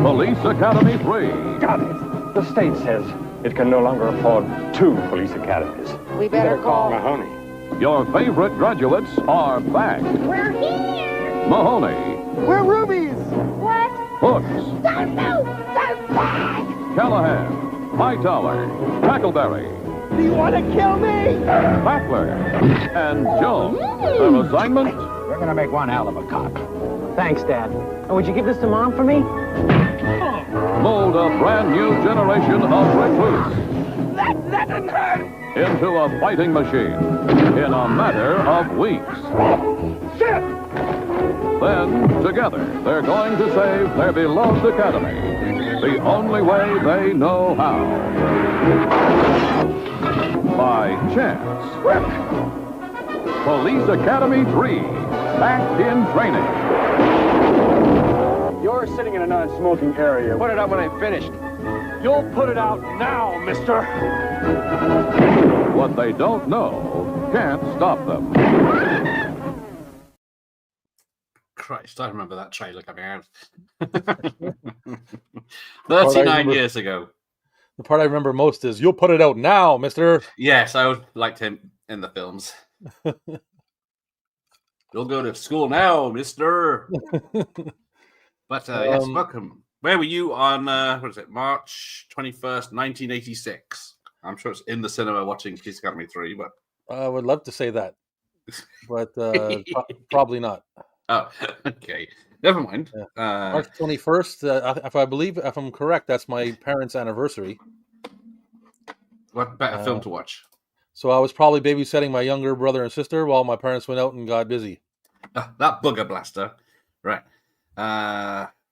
Police Academy 3. Got it. The state says it can no longer afford 2 police academies. We better call Mahoney. Your favorite graduates are back. We're here. Mahoney, We're rubies. What? Hooks, Don't move. They're back. Callahan, Hightower, Tackleberry, Do you want to kill me? Battler, and Jones. Their assignment? We're gonna make one hell of a cop. Thanks, Dad. And would you give this to Mom for me? Mold a brand new generation of recruits That doesn't hurt. into a fighting machine in a matter of weeks. Then, together, they're going to save their beloved academy the only way they know how. By chance. Police Academy 3, back in training. You're sitting in a non-smoking area. Put it out when I finished. You'll put it out now, mister. What they don't know can't stop them. Christ, I remember that trailer coming out 39 years ago. The part I remember most is, "You'll put it out now, mister." Yes, I liked him in the films. You'll go to school now, mister. But yes, welcome. Where were you on, March 21st, 1986? I'm sure it's in the cinema watching Police Academy 3, but... I would love to say that, but probably not. Oh, okay. Never mind. Yeah. March 21st, if I'm correct, that's my parents' anniversary. What better film to watch? So I was probably babysitting my younger brother and sister while my parents went out and got busy. That bugger blaster. Right.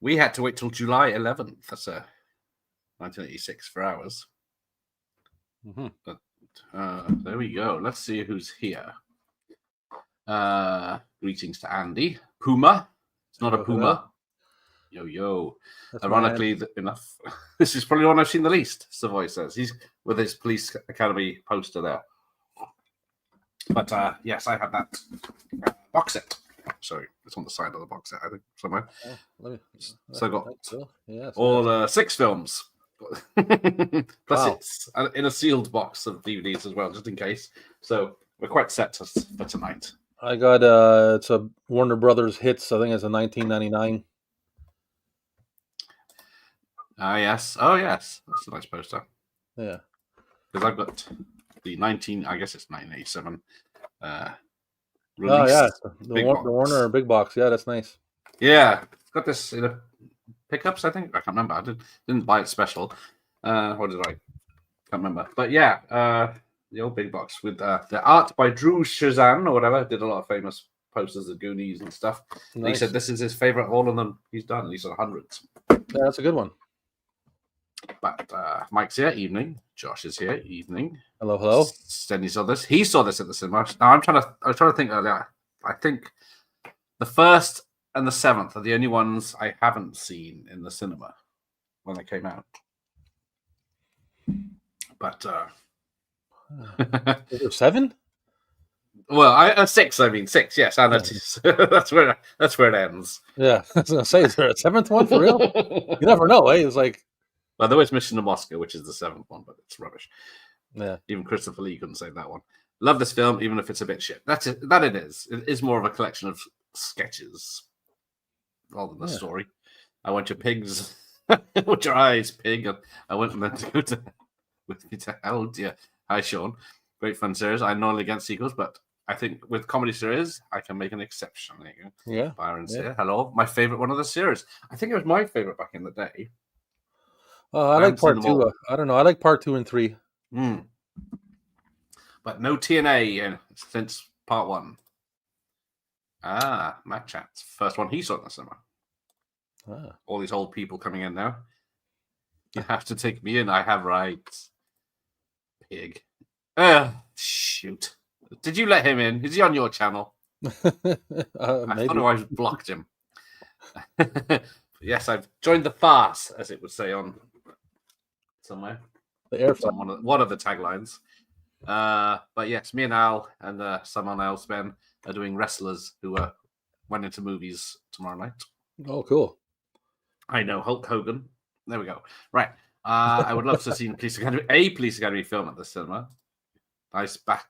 We had to wait till July 11th. That's 1986 for ours. Mm-hmm. But there we go. Let's see who's here. Greetings to Andy. Puma. It's not a Puma. Yo. That's Ironically enough, this is probably the one I've seen the least, Savoy says. He's with his Police Academy poster there. But yes, I have that box set. Sorry, it's on the side of the box set, I think, somewhere. So I got all 6 films. Plus it's in a sealed box of DVDs as well, just in case. So we're quite set for tonight. I got it's a Warner Brothers Hits. I think it's a 1999. Yes. Oh, yes. That's a nice poster. Yeah. Because I've got the 1987 release. Oh, yeah. The box. Warner Big Box. Yeah, that's nice. Yeah. Got this in a pickups, I think. I can't remember. I didn't buy it special. What did I? Can't remember. But yeah, the old Big Box with the art by Drew Shazan or whatever. Did a lot of famous posters of Goonies and stuff. Nice. And he said this is his favorite of all of them he's done. He's done hundreds. Yeah, that's a good one. But Mike's here, evening. Josh is here, evening. Hello. Stenny saw this. He saw this at the cinema. Now I'm trying to think earlier. I think the 1st and the 7th are the only ones I haven't seen in the cinema when they came out. But is there 7? Well, 6. I mean 6. Yes, and that's where it ends. Yeah, I was gonna say, is there a 7th one for real? You never know, eh? It's like, well, there was Mission to Moscow, which is the 7th one, but it's rubbish. Yeah, even Christopher Lee couldn't say that one. Love this film, even if it's a bit shit. That's it. That it is. It is more of a collection of sketches rather than a story. I went to pigs. With your eyes, pig. And I went with me to hell, dear. Hi, Sean. Great fun series. I'm normally against sequels, but I think with comedy series, I can make an exception. There you go. Yeah. Byron's here. Hello. My favorite one of the series. I think it was my favorite back in the day. I like part 2. I don't know. I like part 2 and 3. But no TNA since part 1. Matt Chat's first one he saw in the cinema. All these old people coming in now. You have to take me in. I have rights. Pig. Shoot. Did you let him in? Is he on your channel? I thought I blocked him. Yes, I've joined the farce, as it would say on somewhere. The air one of the taglines. But yes, me and Al and someone else, Ben, are doing wrestlers who went into movies tomorrow night. Oh, cool. I know, Hulk Hogan. There we go. Right. I would love to have seen a Police Academy film at the cinema. Nice back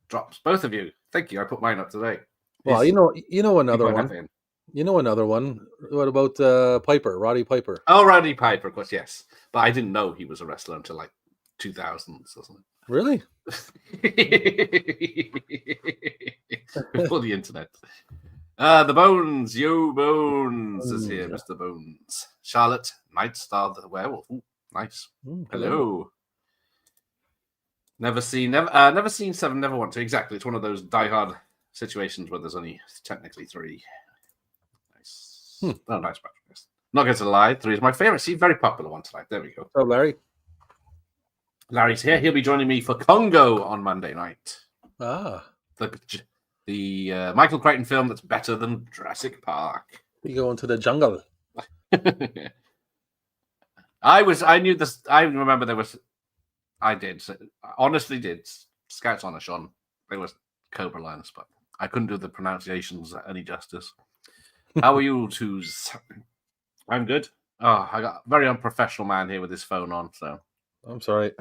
drops, both of you. Thank you. I put mine up today. Well, you know another one. Nothing. You know another one. What about Piper, Roddy Piper? Oh, Roddy Piper, of course, yes. But I didn't know he was a wrestler until like 2000s or something. Really? Before the internet. The Bones, Yo Bones is here, Mr. Bones. Charlotte, Nightstar the Werewolf. Ooh, nice. Hello. Never seen Seven, never want to. Exactly. It's one of those diehard situations where there's only technically 3. Nice. Oh, nice. Not going to lie, 3 is my favorite. See, very popular one tonight. There we go. What's up, Larry? Larry's here. He'll be joining me for Congo on Monday night. The Michael Crichton film that's better than Jurassic Park. We go into the jungle. I knew this. I remember there was. I honestly did. Scouts on a Sean. There was Cobra lines, but I couldn't do the pronunciations any justice. How are you twos? I'm good. Oh, I got a very unprofessional man here with his phone on. So I'm sorry.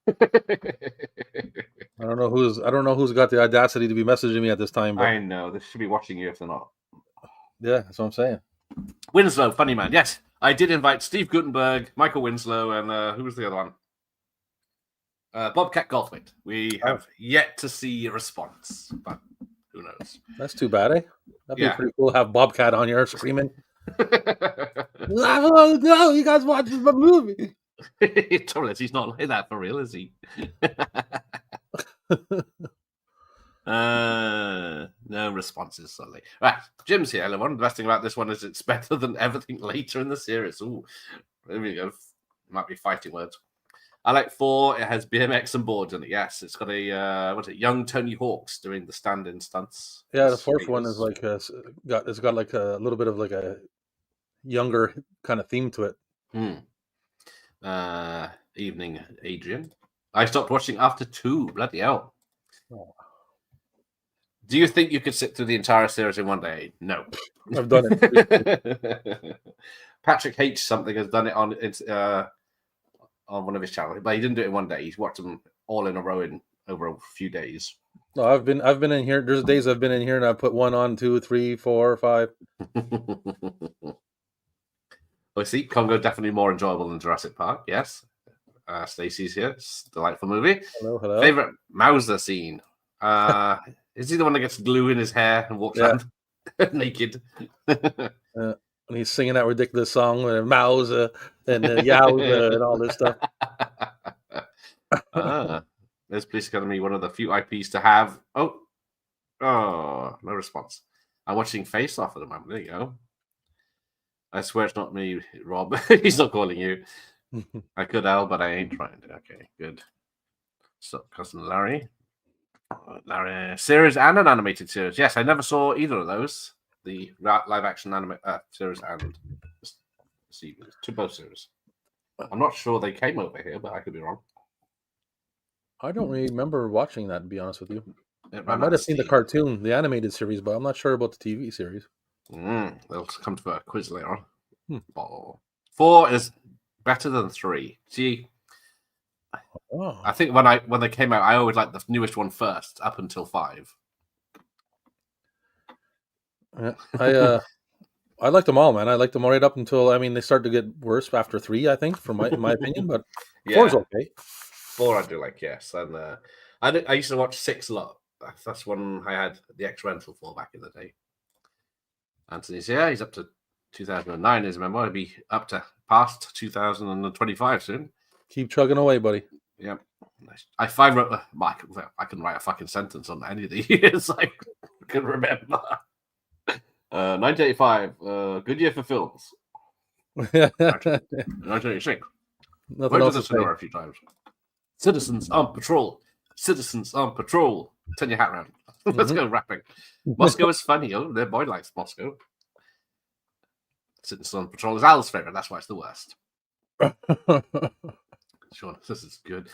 I don't know who's got the audacity to be messaging me at this time. But... I know. They should be watching you if they're not. Yeah, that's what I'm saying. Winslow, funny man. Yes, I did invite Steve Gutenberg, Michael Winslow, and who was the other one? Bobcat Goldthwait. We have yet to see a response, but who knows? That's too bad, eh? That'd be pretty cool to have Bobcat on here screaming. No, you guys watching my movie. Totally, he's not like that for real, is he? No responses, suddenly. Right, Jim's here, everyone. The best thing about this one is it's better than everything later in the series. Ooh, there we go. Might be fighting words. I like 4. It has BMX and boards in it. Yes, it's got a young Tony Hawk's doing the stand-in stunts. Yeah, the 4th one is like it's got like a little bit of like a younger kind of theme to it. Evening, Adrian. I stopped watching after 2. Bloody hell. Oh. Do you think you could sit through the entire series in one day? No. I've done it. Patrick H. something has done it on one of his channels, but he didn't do it in one day. He's watched them all in a row over a few days. No, I've been in here. There's days I've been in here and I put 1 on, 2, 3, 4, 5. Well, see, Congo definitely more enjoyable than Jurassic Park. Yes, Stacy's here. It's a delightful movie. Hello. Favorite Mauser scene? Is he the one that gets glue in his hair and walks around naked? And he's singing that ridiculous song with Mauser and Yowza and all this stuff. There's Police Academy, one of the few IPs to have. Oh, no response. I'm watching Face Off at the moment. There you go. I swear it's not me, Rob. He's not calling you. I could, Al, but I ain't trying to. Okay, good. So, cousin Larry. Larry, series and an animated series. Yes, I never saw either of those. The live action series and to both series. I'm not sure they came over here, but I could be wrong. I don't remember watching that, to be honest with you. I might have seen the cartoon, the animated series, but I'm not sure about the TV series. They'll come to a quiz later on. 4 is better than 3. See, I think when they came out, I always liked the newest one first, up until 5. Yeah, I liked them all, man. I liked them right up until they started to get worse after 3. I think, in my opinion, but 4's okay. 4 I do like, yes, and I used to watch 6 a lot. That's one I had the X rental for back in the day. Anthony's here. He's up to 2009. His memoir will be up to past 2025 soon. Keep chugging away, buddy. Yeah. Nice. I can write a fucking sentence on any of the years I can remember. 1985. Good year for films. 1986. Nothing else to say. A few times. Citizens on patrol. Citizens on patrol. Turn your hat around. Let's go rapping. Moscow is funny. Oh, their boy likes Moscow. Citizens on patrol is Al's favorite. That's why it's the worst. Sure, this is good.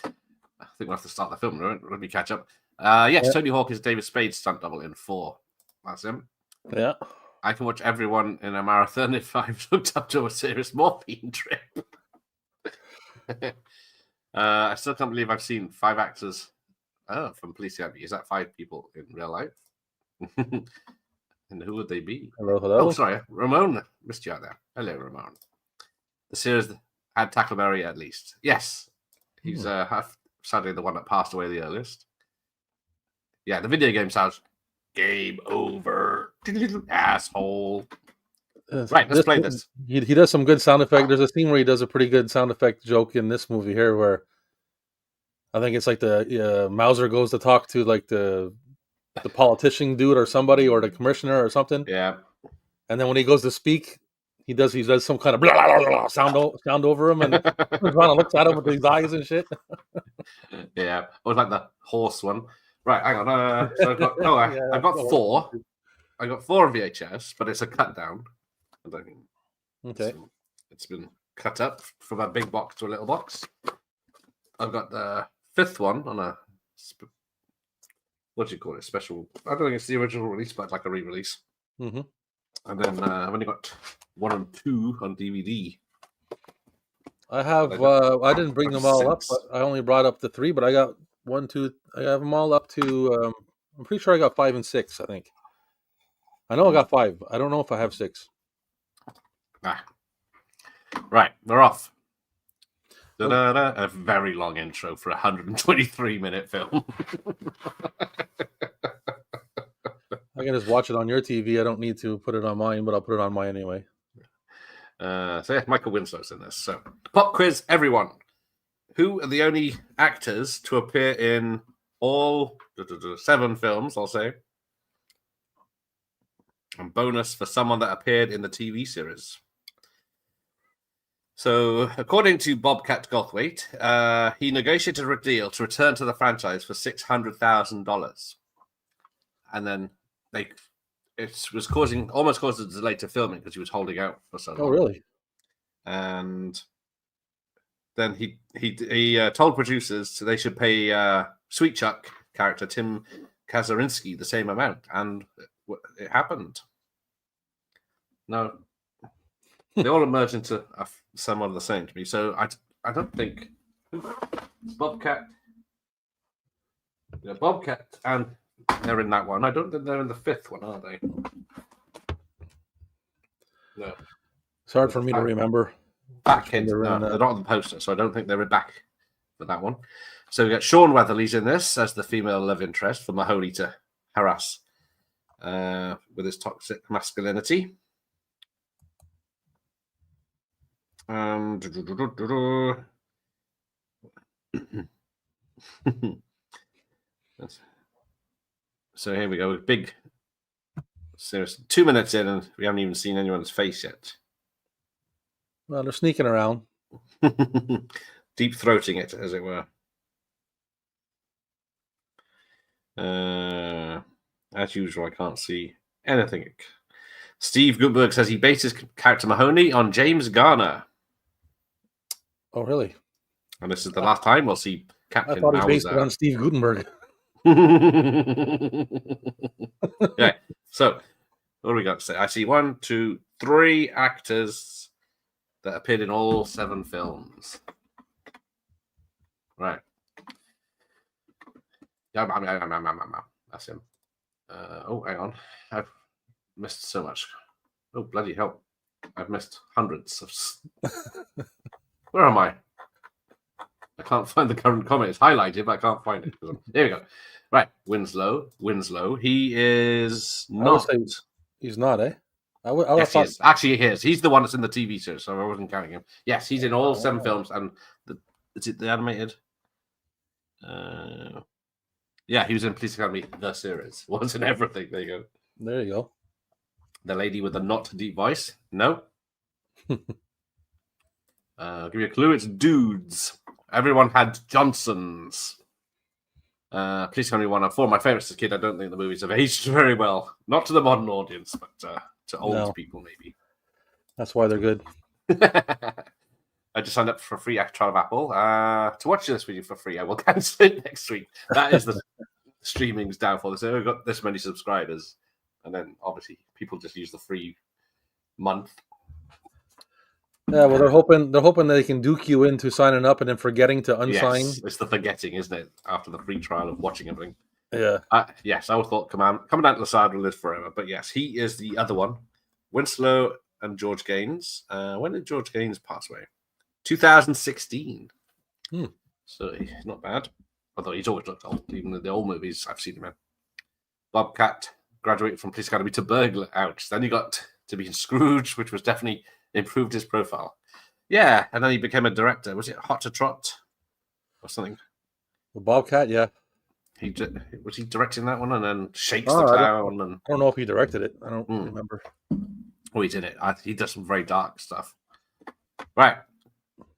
I think we'll have to start the film. Let me catch up. Yes, Yeah. Tony Hawk is David Spade's stunt double in 4. That's him. Yeah. I can watch everyone in a marathon if I've hooked up to a serious morphine trip. I still can't believe I've seen 5 actors from Police Academy. Is that 5 people in real life? And who would they be? Hello, hello. Oh, sorry. Ramon. Missed you out there. Hello, Ramon. The series had Tackleberry at least. Yes. He's sadly the one that passed away the earliest. Yeah, the video game sounds game over. Asshole. Right, let's play this. He does some good sound effect. There's a scene where he does a pretty good sound effect joke in this movie here where I think it's like the Mauser goes to talk to like the politician dude or somebody or the commissioner or something. Yeah. And then when he goes to speak, he does some kind of blah, blah, blah, blah, sound over him and looks at him with his eyes and shit. Yeah. It was like the horse one. Right, hang on. So I've got 4. I got 4 on VHS, but it's a cut down. Okay. So it's been cut up from a big box to a little box. I've got the 5th one on a what do you call it? Special. I don't think it's the original release, but like a re-release. Mm-hmm. And then I've only got 1 and 2 on DVD. I have. I didn't bring them all up, but I only brought up the 3. But I got 1, 2. I have them all up to. I'm pretty sure I got 5 and 6. I think. I know I got 5. I don't know if I have 6. Right, we're off. A very long intro for a 123-minute film. I can just watch it on your TV. I don't need to put it on mine, but I'll put it on mine anyway. So yeah, Michael Winslow's in this. So pop quiz, everyone. Who are the only actors to appear in all 7 films, I'll say. And bonus for someone that appeared in the TV series. So, according to Bobcat Goldthwait, he negotiated a deal to return to the franchise for $600,000. And then it was almost caused a delay to filming because he was holding out for so long. Oh, really? And then he told producers they should pay Sweet Chuck character Tim Kazurinsky the same amount, and it happened. No, they all emerge into somewhat of the same to me. So I don't think Bobcat, and they're in that one. I don't think they're in the 5th one, are they? No. It's hard for me to remember. Back in, they're not on the poster, so I don't think they're back for that one. So we got Sean Weatherly's in this as the female love interest for Mahoney to harass with his toxic masculinity. So here we go. Big, serious. 2 minutes in, and we haven't even seen anyone's face yet. Well, they're sneaking around. Deep throating it, as it were. As usual, I can't see anything. Steve Gutberg says he based his character Mahoney on James Garner. Oh, really? And this is the last time we'll see Captain I thought he Mauser. based it on Steve Gutenberg. Yeah. So, what do we got to say? I see 1, 2, 3 actors that appeared in all 7 films. Right. That's him. Oh, hang on. I've missed so much. Oh, bloody hell. I've missed hundreds of... Where am I? I can't find the current comment. It's highlighted, but I can't find it. There we go. Right. Winslow. He is not... He's not, eh? Yes, he is. Actually, he is. He's the one that's in the TV series, so I wasn't counting him. Yes, he's in all 7 films, and is it the animated? Yeah, he was in Police Academy, the series. Was in everything. There you go. There you go. The lady with the not deep voice. No. Give you a clue. It's dudes. Everyone had Johnsons. Police Academy 1 and 4. My favorites as a kid. I don't think the movies have aged very well. Not to the modern audience, but to old people maybe. That's why they're good. I just signed up for a free trial of Apple. To watch this video for free, I will cancel it next week. That is the streaming's downfall. So we've got this many subscribers, and then obviously people just use the free month. Yeah, well, they're hoping they can duke you into signing up and then forgetting to unsign. Yes, it's the forgetting, isn't it? After the free trial of watching everything. Yeah. Yes, I would thought Commandant Lassard will live forever, but yes, he is the other one. Winslow and George Gaines. When did George Gaines pass away? 2016. So he's not bad. Although he's always looked old, even in the old movies I've seen him in. Bobcat graduated from Police Academy to burglar. Ouch. Then he got to be in Scrooge, which was definitely improved his profile. Yeah, and then he became a director. Was it Hot to Trot or something? The Bobcat, yeah. Was he directing that one? And then Shakes the Clown. I don't know if he directed it. I don't remember. Oh, he did it. He does some very dark stuff. Right.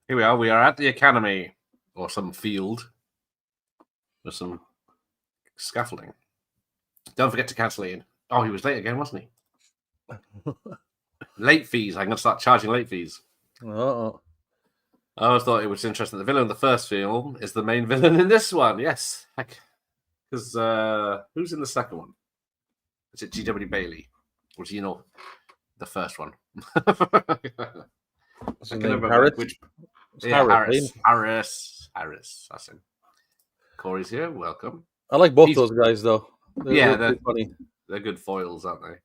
Here we are. We are at the Academy or some field with some scaffolding. Don't forget to cancel Ian. Oh, he was late again, wasn't he? Late fees. I'm going to start charging late fees. Uh-oh. I always thought it was interesting. The villain in the first film is the main villain in this one. Yes. Because who's in the second one? Is it G.W. Bailey? Or do you know the first one? What's his name? Harris? Harris. That's him. Corey's here. Welcome. I like both those guys, though. They're funny. They're good foils, aren't they?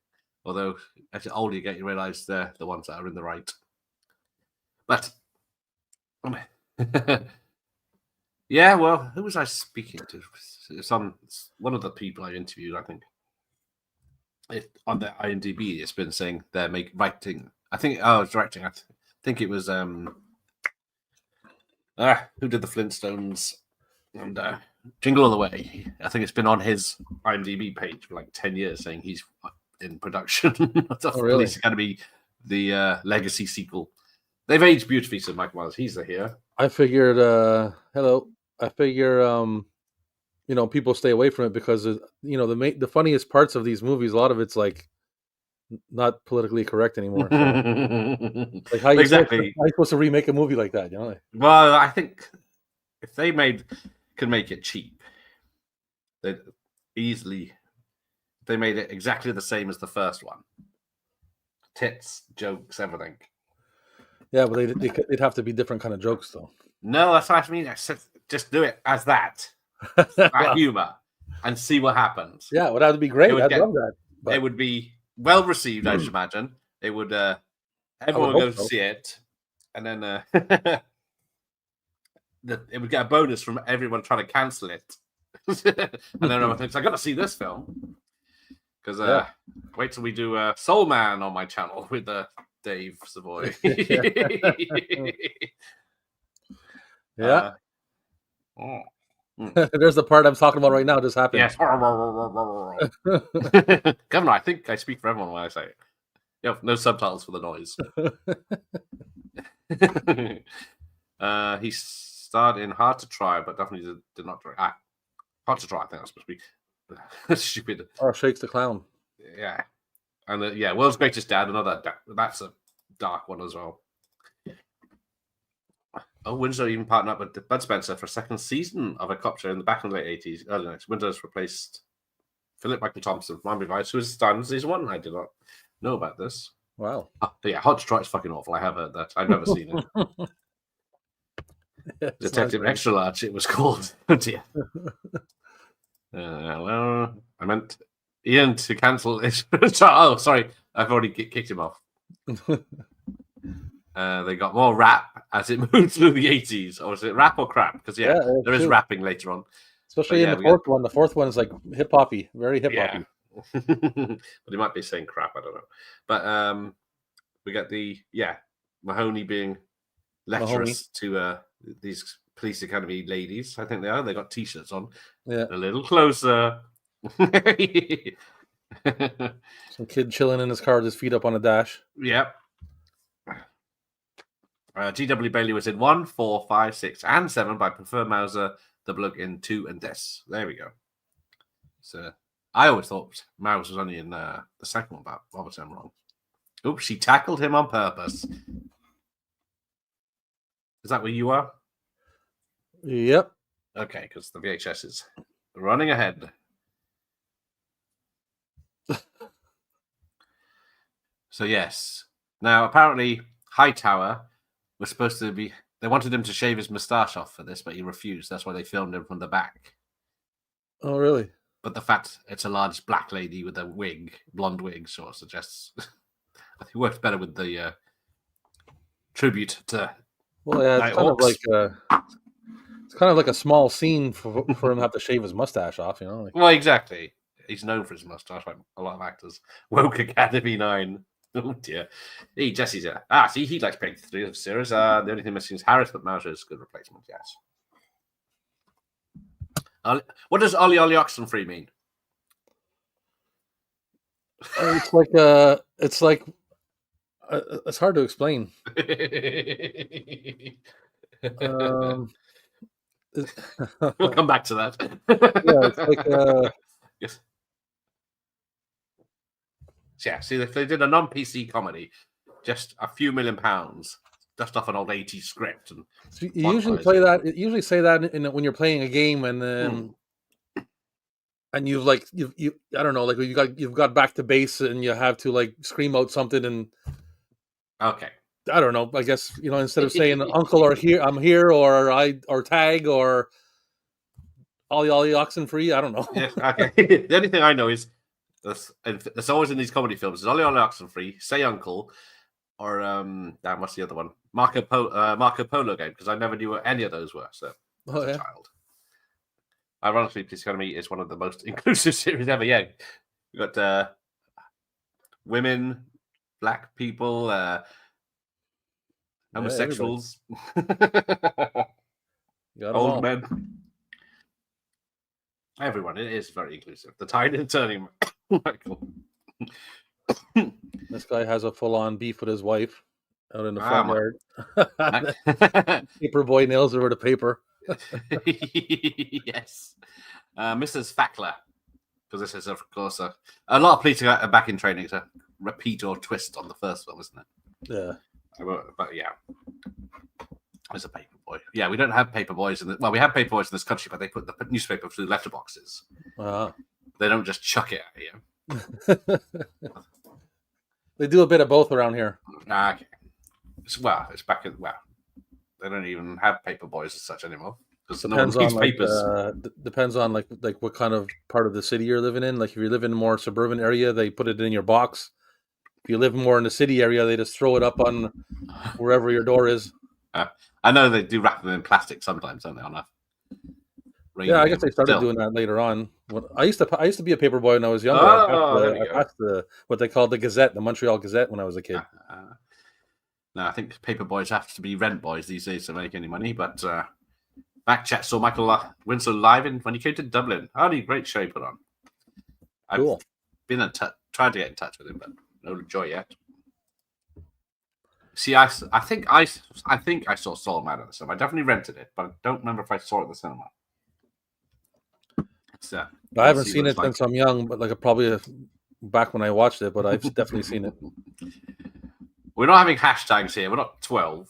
Although, as the older you get, you realise they're the ones that are in the right. But, yeah, well, who was I speaking to? It's one of the people I interviewed, I think. On the IMDb, it's been saying they're writing. I think, directing. I think it was, who did the Flintstones and Jingle All the Way. I think it's been on his IMDb page for like 10 years saying he's in production. Oh, really? It's going to be the Legacy sequel. They've aged beautifully, said Mike Myers. He's the hero. I figured, people stay away from it because, the funniest parts of these movies, a lot of it's like not politically correct anymore. So. Like how you supposed to remake a movie like that, Well, I think if they can make it cheap, they made it exactly the same as the first one. Tits, jokes, everything. Yeah, but they'd have to be different kind of jokes, though. No, that's what I mean. I said, just do it as that humor, and see what happens. Yeah, well, that would be great. I'd love that. But... It would be well received, I should imagine. It would. Everyone would go see it, and then it would get a bonus from everyone trying to cancel it. And then everyone thinks, I got to see this film. Because wait till we do Soul Man on my channel with Dave Savoy. Yeah. There's the part I'm talking about right now. Just happened. Yes. Governor, I think I speak for everyone when I say it. Yeah, no subtitles for the noise. He starred in Hard to Try, but definitely did not direct. Hard to Try, I think that's supposed to be stupid. Or Shakes the Clown. Yeah. And World's Greatest Dad, another that's a dark one as well. Oh, Winslow even partnered up with Bud Spencer for a second season of a cop show in the back in the late 80s. Early 90s. Window's replaced Philip Michael Thompson from Miami Vice, who was starring in season 1. I did not know about this. Wow. But yeah, Hot to Try is fucking awful. I have heard that. I've never seen it. Detective Extra Large, it was called. Oh dear. Well, I meant Ian to cancel it. Oh, sorry. I've already kicked him off. They got more rap as it moved through the 80s. Or is it rap or crap? Because, there is rapping later on. Especially in the fourth one. The fourth one is like hip-hoppy. Very hip-hoppy. But he might be saying crap. I don't know. But we got Mahoney being lecturers to these police academy ladies. I think they are. They got T-shirts on. Yeah. A little closer. Some kid chilling in his car with his feet up on a dash. Yep. G.W. Bailey was in 1, 4, 5, 6, and 7, but I prefer Mauser, the bloke in 2 and this. There we go. So I always thought Mouse was only in the second one, but obviously I'm wrong. Oops, she tackled him on purpose. Is that where you are? Yep. Okay, because the VHS is running ahead. So yes. Now apparently Hightower was supposed to be. They wanted him to shave his moustache off for this, but he refused. That's why they filmed him from the back. Oh, really? But the fact it's a large black lady with a wig, blonde wig, sort of suggests. I think it works better with the tribute to. Well, yeah, Night it's kind of Hawks. like a small scene for him to have to shave his mustache off. You know. Like, Well, exactly. He's known for his mustache, like a lot of actors. Woke Academy 9. Oh dear. Hey, Jesse's here. See, he likes playing through the series. The only thing missing is Harris, but Mauser is a good replacement, yes. What does Ollie Oxenfree mean? it's hard to explain. We'll come back to that. Yeah, it's like yes. Yeah, see, if they did a non-PC comedy, just a few £1 million, dust off an old 80s script, and you usually play that. Usually say that when you're playing a game, and and you've I don't know, like you've got back to base, and you have to like scream out something, and okay, I don't know. I guess instead of saying "uncle" or "here," I'm here, or tag, or Ollie Oxenfree. I don't know. Yeah, okay. The only thing I know is that's always in these comedy films is Ollie Oxenfree, say uncle, or what's the other one? Marco Polo game, because I never knew what any of those were. So as a child. Ironically, Police Academy is one of the most inclusive series ever. Yeah, you got women, black people, homosexuals, old men. Everyone. It is very inclusive. The tide is turning. Michael. This guy has a full-on beef with his wife out in the front yard. Paper boy nails her with a paper. Yes. Mrs. Fackler, because this is, of course, a lot of police are back in training to repeat or twist on the first one, isn't it? Yeah. But yeah. There's a paper boy. Yeah, we don't have paper boys we have paper boys in this country, but they put the newspaper through letterboxes. They don't just chuck it at you. They do a bit of both around here. Okay. It's back in they don't even have paper boys as such anymore because no one reads papers. Depends on like what kind of part of the city you're living in. Like if you live in a more suburban area, they put it in your box. If you live more in the city area, they just throw it up on wherever your door is. I know they do wrap them in plastic sometimes, don't they? On a yeah, I guess they started doing that later on. I used to be a paper boy when I was younger. I passed what they called the Gazette, the Montreal Gazette, when I was a kid. No, I think paper boys have to be rent boys these days to make any money. But back chat saw Michael Winslow live when he came to Dublin. Only great show he put on. Cool. I've been tried to get in touch with him, but no joy yet. See, I think I saw Soul Man at the cinema. I definitely rented it, but I don't remember if I saw it at the cinema. I haven't seen it since I'm young, but probably back when I watched it, but I've definitely seen it. We're not having hashtags here. We're not 12.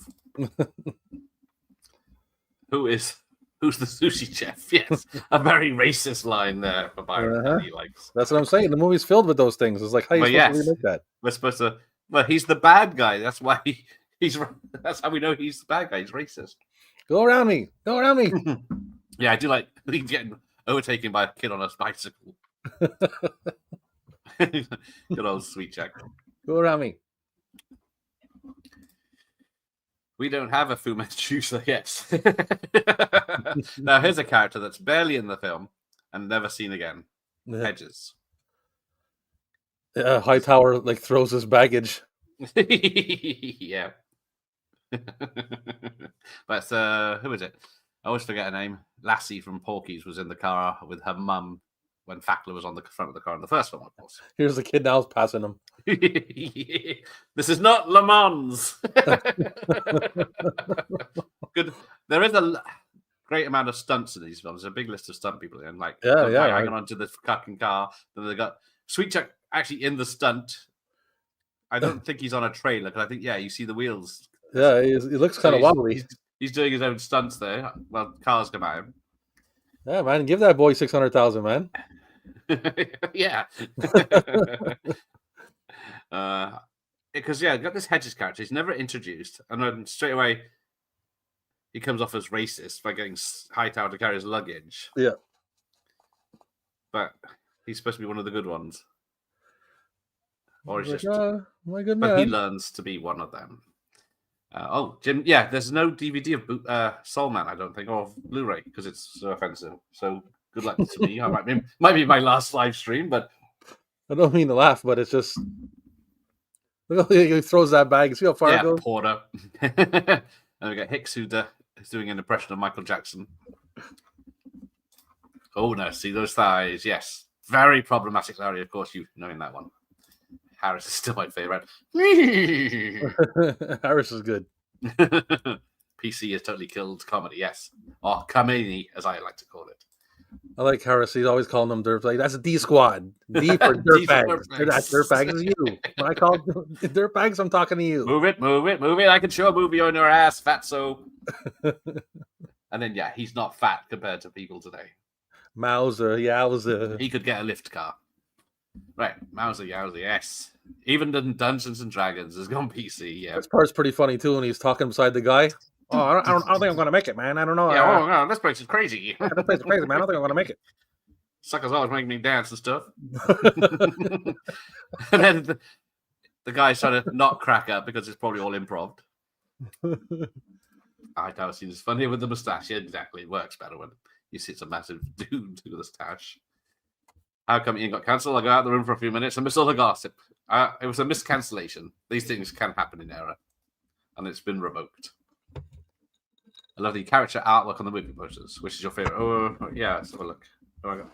Who's the sushi chef? Yes, a very racist line there for Byron that he likes. That's what I'm saying. The movie's filled with those things. It's like, how are you supposed to remake that? We're supposed to. Well, he's the bad guy. That's why he's. That's how we know he's the bad guy. He's racist. Go around me. Go around me. Yeah, I do like getting overtaken by a kid on a bicycle. Good old Sweet Jack. Go around me. We don't have a Fu Manchu, so yes. Now, here's a character that's barely in the film and never seen again. Hedges. Hightower throws his baggage. Yeah. But who is it? I always forget her name. Lassie from Porky's was in the car with her mum when Fackler was on the front of the car in the first film, of course. Here's the kid now passing him. This is not Le Mans. Good. There is a great amount of stunts in these films. There's a big list of stunt people in, hanging onto the fucking car. Then they got Sweet Chuck actually in the stunt. I don't think he's on a trailer because I think you see the wheels. Yeah, he looks kind of wobbly. He's doing his own stunts there. Well, cars come at him. Yeah, man, give that boy 600,000, man. Yeah. Because I've got this Hedges character. He's never introduced, and then straight away he comes off as racist by getting Hightower to carry his luggage. Yeah. But he's supposed to be one of the good ones. Or he's just... my good But he man. learns to be one of them. Jim, yeah, there's no DVD of Soul Man, I don't think, or Blu-ray, because it's so offensive. So good luck to me. I might be my last live stream, but... I don't mean to laugh, but it's just... Look how he throws that bag. See how far it goes? Porter. And we got Hicks, who's doing an impression of Michael Jackson. Oh, no, see those thighs. Yes. Very problematic, Larry. Of course, you knowing that one. Harris is still my favorite. Harris is good. PC has totally killed comedy, yes. Or comedy, as I like to call it. I like Harris. He's always calling them dirt. Like, that's a D squad. D for dirt bags. That dirt bag is you. When I call dirt bags, I'm talking to you. Move it. I can show a movie on your ass, fatso. And then, he's not fat compared to people today. Mauser, Yowza. He could get a lift car. Right, Mauser, Yowza, yes. Even in Dungeons and Dragons has gone PC, yeah. This part's pretty funny, too, when he's talking beside the guy. Oh, I don't think I'm going to make it, man. I don't know. No, this place is crazy. This place is crazy, man. I don't think I'm going to make it. Suckers always making me dance and stuff. And then the guy's trying to not crack up because it's probably all improv. I doubt it's funny with the moustache. Yeah, exactly. It works better when you see it's a massive dude with a moustache. How come Ian got cancelled? I got out of the room for a few minutes and missed all the gossip. It was a miscancellation. These things can happen in error. And it's been revoked. I love the character artwork on the movie posters. Which is your favorite? Oh, yeah, let's have a look. I'll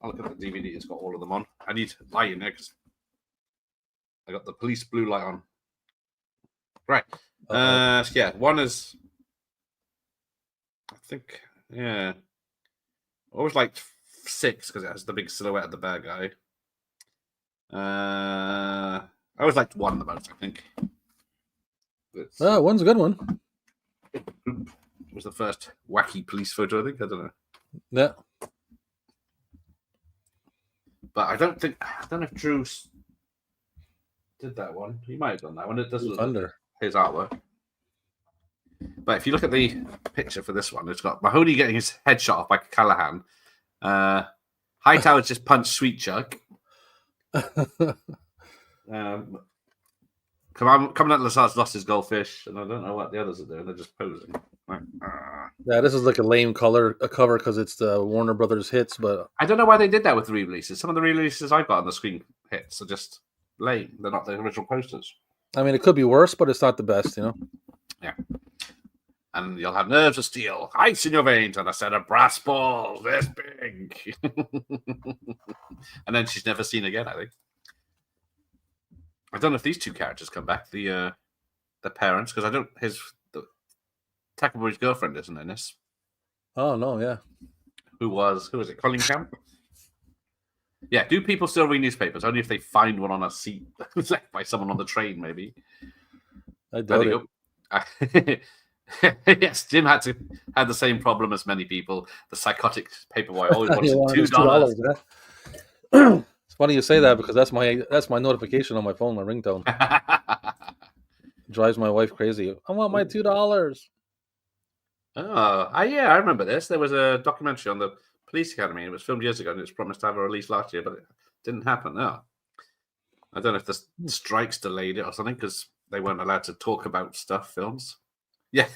look at the DVD. It's got all of them on. I need light in there because I got the police blue light on. Right. One is... I think, I always liked 6 because it has the big silhouette of the bad guy. I always liked 1 the most, I think. One's a good one. It was the first wacky police photo, I think. I don't know. Yeah. But I don't know if Drew did that one. He might have done that one. It doesn't look like his artwork. But if you look at the picture for this one, it's got Mahoney getting his head shot off by Callahan. Hightower's just punched Sweet Chuck. Commandant Lazar's lost his goldfish, and I don't know what the others are doing. They're just posing. Yeah, this is like a lame cover because it's the Warner Brothers hits, but I don't know why they did that with the re-releases. Some of the re-releases I've got on the screen hits are just lame. They're not the original posters. I mean, it could be worse, but it's not the best, you know? Yeah. And you'll have nerves of steel, ice in your veins, and a set of brass balls this big. And then she's never seen again, I think. I don't know if these two characters come back, the parents, because I don't. Tackleberry's girlfriend isn't in this. Oh no, yeah. Who was it? Colin Camp. Yeah. Do people still read newspapers? Only if they find one on a seat left by someone on the train, maybe. I doubt it. Yes, Jim had the same problem as many people. The psychotic paperboy always wanted $2. It's funny you say that because that's my notification on my phone, my ringtone. Drives my wife crazy. I want my $2. I remember this. There was a documentary on the police academy. It was filmed years ago, and it was promised to have a release last year, but it didn't happen. No, I don't know if the strikes delayed it or something because they weren't allowed to talk about films. Yeah,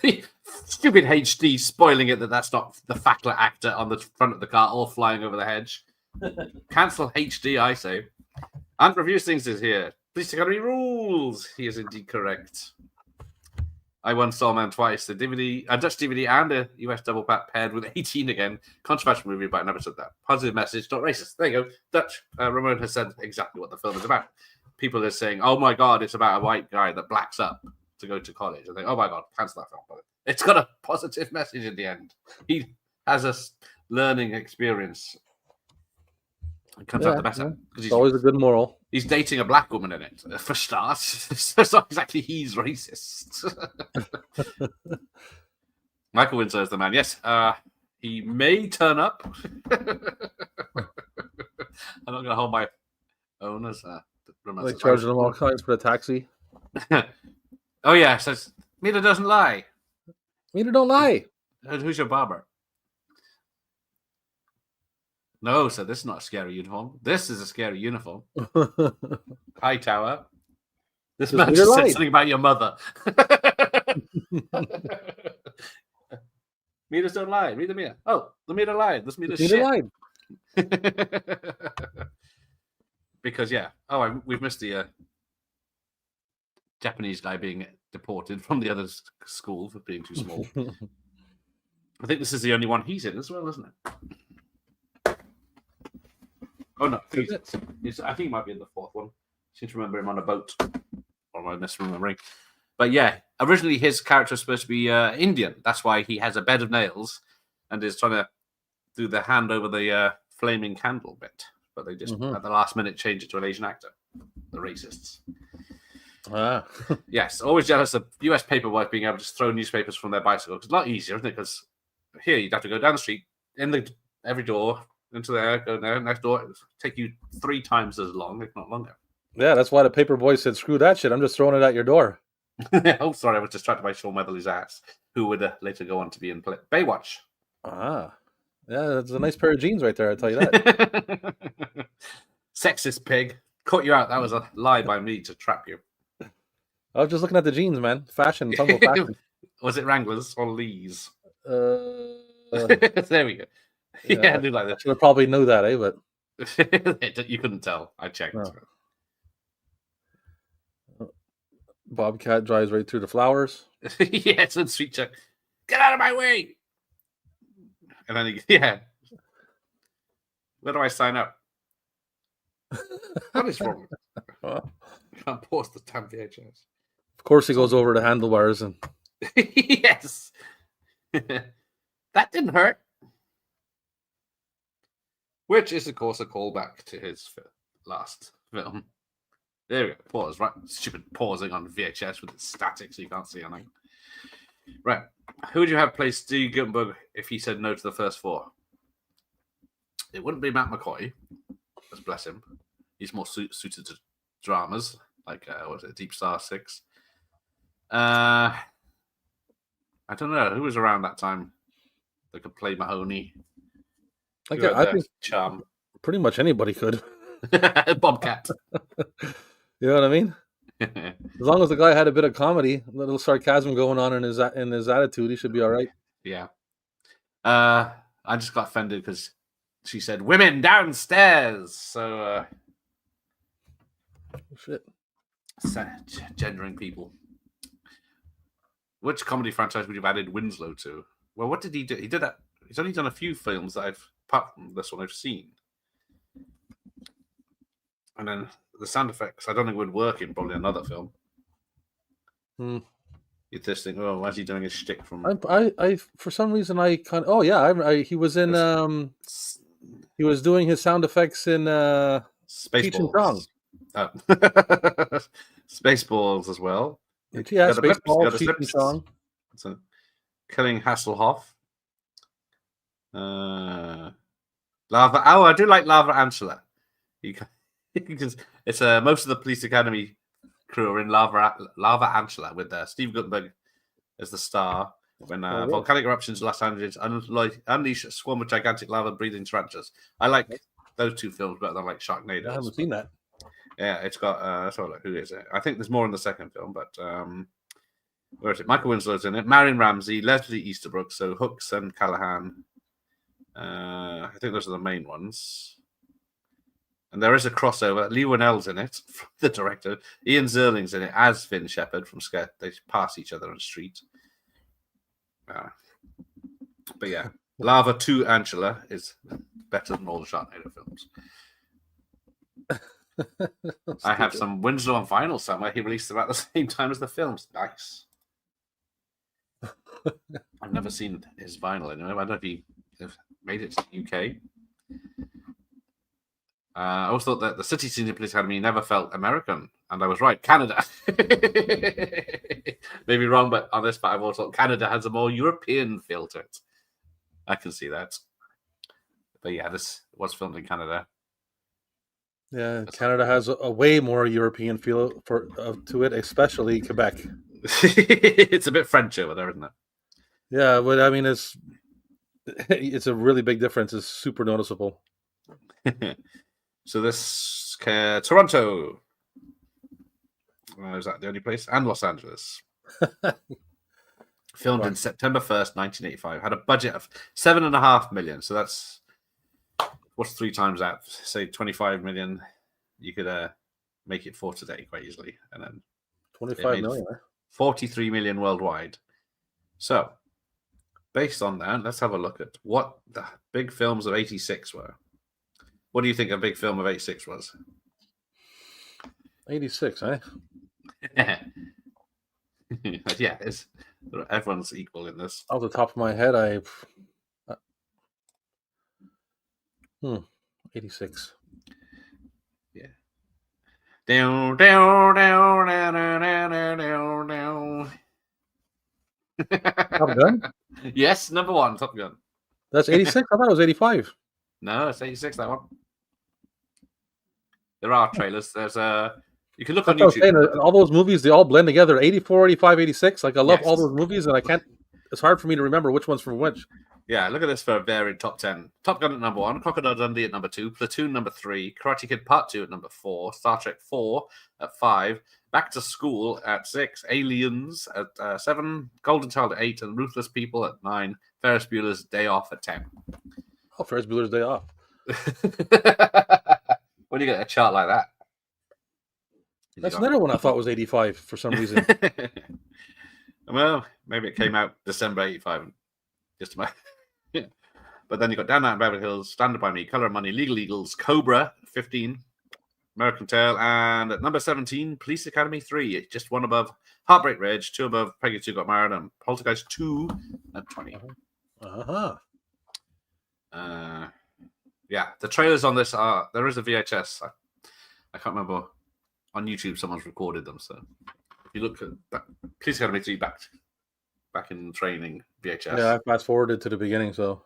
stupid HD spoiling it that's not the Fackler actor on the front of the car, all flying over the hedge. Cancel HD, I say. And Reviews Things is here. Police Academy rules. He is indeed correct. I won Soul Man twice. The DVD, a Dutch DVD and a US double pack paired with 18 again. Controversial movie, but I never said that. Positive message, not racist. There you go. Dutch. Ramon has said exactly what the film is about. People are saying, oh my God, it's about a white guy that blacks up to go to college. I think, oh my God, cancel that film. But it's got a positive message at the end. He has a learning experience. It comes out the better. Yeah. Because It's always a good moral. he's dating a black woman in it, for starts. So it's not exactly he's racist. Michael Winslow is the man. Yes, he may turn up. I'm not going to hold my own as Like charging them all kinds for the taxi. Oh, yeah, says, Mita doesn't lie. Mita don't lie. Who's your barber? No, so this is not a scary uniform. This is a scary uniform. High tower. This man just said something about your mother. Meters don't lie. Read the meter. Oh, the meter lied. This meter shit. Lied. Because, yeah. Oh, we've missed the Japanese guy being deported from the other school for being too small. I think this is the only one he's in as well, isn't it? Oh, no. I think he might be in the fourth one. I seem to remember him on a boat. Or am I misremembering? But yeah, originally his character was supposed to be Indian. That's why he has a bed of nails and is trying to do the hand over the flaming candle bit. But they just, at the last minute, changed it to an Asian actor. The racists. Yes, always jealous of US paperwork being able to just throw newspapers from their bicycle. It's a lot easier, isn't it? Because here you'd have to go down the street, every door, into there, go there, next door. It would take you 3 times as long, if not longer. Yeah, that's why the paper boy said, screw that shit. I'm just throwing it at your door. Oh, sorry, I was distracted by Shawn Weatherly's ass, who would later go on to be in Baywatch. Ah, yeah, that's a nice pair of jeans right there, I'll tell you that. Sexist pig. Caught you out. That was a lie by me to trap you. I was just looking at the jeans, man. Fashion, tumble fashion. Was it Wranglers or Lee's? There we go. Yeah, I do like that. Should have probably knew that, eh? But you couldn't tell. I checked. No. Bobcat drives right through the flowers. Yes, and Sweet Chuck, get out of my way! And then where do I sign up? What is wrong? I can't pause the damn VHS. Of course, he goes over the handlebars and. Yes, that didn't hurt. Which is, of course, a callback to his last film. There we go. Pause, right? Stupid pausing on VHS with its static so you can't see anything. Right. Who would you have play Steve Guttenberg if he said no to the first 4? It wouldn't be Matt McCoy. Let's bless him. He's more suited to dramas, like, Deep Star 6. I don't know. Who was around that time that could play Mahoney? I think Charm. Pretty much anybody could. Bobcat. You know what I mean? As long as the guy had a bit of comedy, a little sarcasm going on in his attitude, he should be all right. Yeah. I just got offended because she said women downstairs. So shit. Gendering people. Which comedy franchise would you have added Winslow to? Well, what did he do? He did that. He's only done a few films that apart from this one, I've seen. And then the sound effects, I don't think would work in probably another film. You just think, oh, why is he doing his shtick from? I for some reason I kind of. Oh yeah, he was in. He was doing his sound effects in Spaceballs. Oh. Spaceballs as well. Yeah, Spaceballs, Cheech and Chong. So, Killing Hasselhoff. Lava. Oh, I do like Lava Angela. Because it's most of the Police Academy crew are in Lava Angela with Steve Guttenberg as the star. When volcanic eruptions in Los Angeles unleash a swarm of gigantic lava-breathing tarantulas. I like those 2 films better than like Sharknado. I haven't seen that. Yeah, it's got. Let's have a look. Who is it? I think there's more in the second film, but where is it? Michael Winslow's in it. Marion Ramsey, Leslie Easterbrook, so Hooks and Callahan. I think those are the main ones. And there is a crossover. Lee Winnell's in it, the director. Ian Zerling's in it as Finn Shepard from Scare. They pass each other on the street. But yeah, Lava 2 Angela is better than all the Sharknado films. I have some Winslow on vinyl somewhere. He released them at the same time as the films. Nice. I've never seen his vinyl anyway. I don't know if he made it to the UK. I always thought that the City Senior Police Academy never felt American, and I was right. Canada. Maybe wrong, but on this, but I've always thought Canada has a more European feel to it. I can see that. But yeah, this was filmed in Canada. Yeah, Canada has a way more European feel to it, especially Quebec. It's a bit French over there, isn't it? Yeah, but I mean, it's a really big difference. It's super noticeable. So this Toronto. Is that the only place? And Los Angeles. Filmed in September 1st, 1985. Had a budget of $7.5 million. So that's what's 3 times that? Say 25 million. You could make it for today quite easily. And then 25 million. 43 million worldwide. So based on that, let's have a look at what the big films of 86 were. What do you think a big film of 86 was? 86, eh? Yeah, everyone's equal in this. Off the top of my head, 86. Yeah. Down, down, down, down, down, down, down. Top Gun? Yes, number 1, Top Gun. That's 86? I thought it was 85. No, it's 86, that one. There are trailers. There's you can look on YouTube. Saying, all those movies, they all blend together. 84, 85, 86. Like, I love all those movies, and I can't... It's hard for me to remember which one's from which. Yeah, look at this for a varied top 10. Top Gun at number 1, Crocodile Dundee at number 2, Platoon number 3, Karate Kid Part 2 at number 4, Star Trek 4 at 5, Back to School at 6, Aliens at 7, Golden Child at 8, and Ruthless People at 9, Ferris Bueller's Day Off at 10. Oh, Ferris Bueller's Day Off. When do you get a chart like that? That's another one I thought was 85 for some reason. Well, maybe it came out December 85. Just about. Yeah. But then you got Down Out in Beverly Hills, Stand Up By Me, Color of Money, Legal Eagles, Cobra, 15, American Tail, and at number 17, Police Academy 3, just one above Heartbreak Ridge, 2 above Peggy 2 Got Married, and Poltergeist 2 at 20. Yeah, the trailers on this are, there is a VHS. I can't remember. On YouTube, someone's recorded them. So if you look at that, Police Academy 3 back in training VHS. Yeah, I fast forwarded to the beginning, so.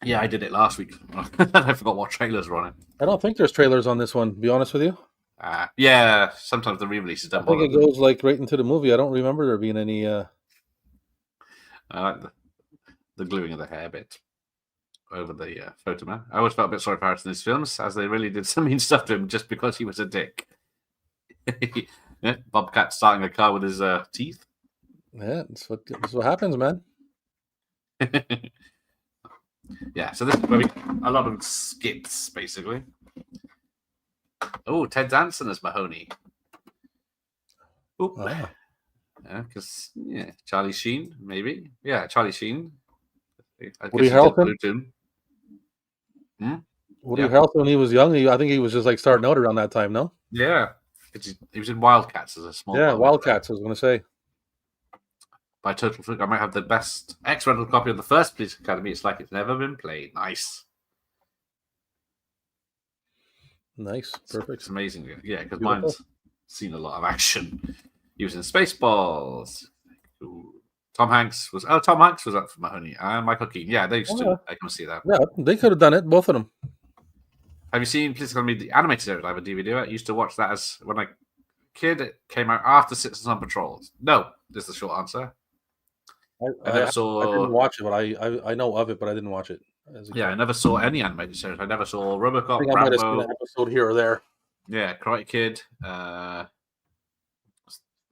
Yeah, I did it last week. I forgot what trailers were on it. I don't think there's trailers on this one, to be honest with you. Yeah, sometimes the re-releases don't I think it goes like right into the movie. I don't remember there being any... I like the gluing of the hair bit over the photo man. I always felt a bit sorry for Harris in these films, as they really did some mean stuff to him just because he was a dick. Yeah, Bobcat starting a car with his teeth. Yeah, that's what happens, man. Yeah, so this is where we a lot of skips, basically. Oh, Ted Danson as Mahoney. Oop. Yeah, because Charlie Sheen, maybe. Yeah, Charlie Sheen. Woody Harrelson. Woody Harrelson when he was young. I think he was just like starting out around that time. No. Yeah, he was in Wildcats as a small. Yeah, Wildcats. I was going to say. By total fluke, I might have the best X-rental copy of the first Police Academy. It's like it's never been played. Nice. Perfect. It's amazing. Yeah, because mine's seen a lot of action. He was in Spaceballs. Ooh. Tom Hanks was up for Mahoney. And Michael Keaton. Yeah, they used to. I can see that. Yeah, they could have done it, both of them. Have you seen Police Academy, the animated series? I have a DVD. I used to watch that as when I was a kid. It came out after Citizens on Patrol. No, is the short answer. I didn't watch it, but I know of it, but I didn't watch it. I never saw any animated series. I never saw RoboCop, I might have seen an episode here or there. Yeah, Karate Kid,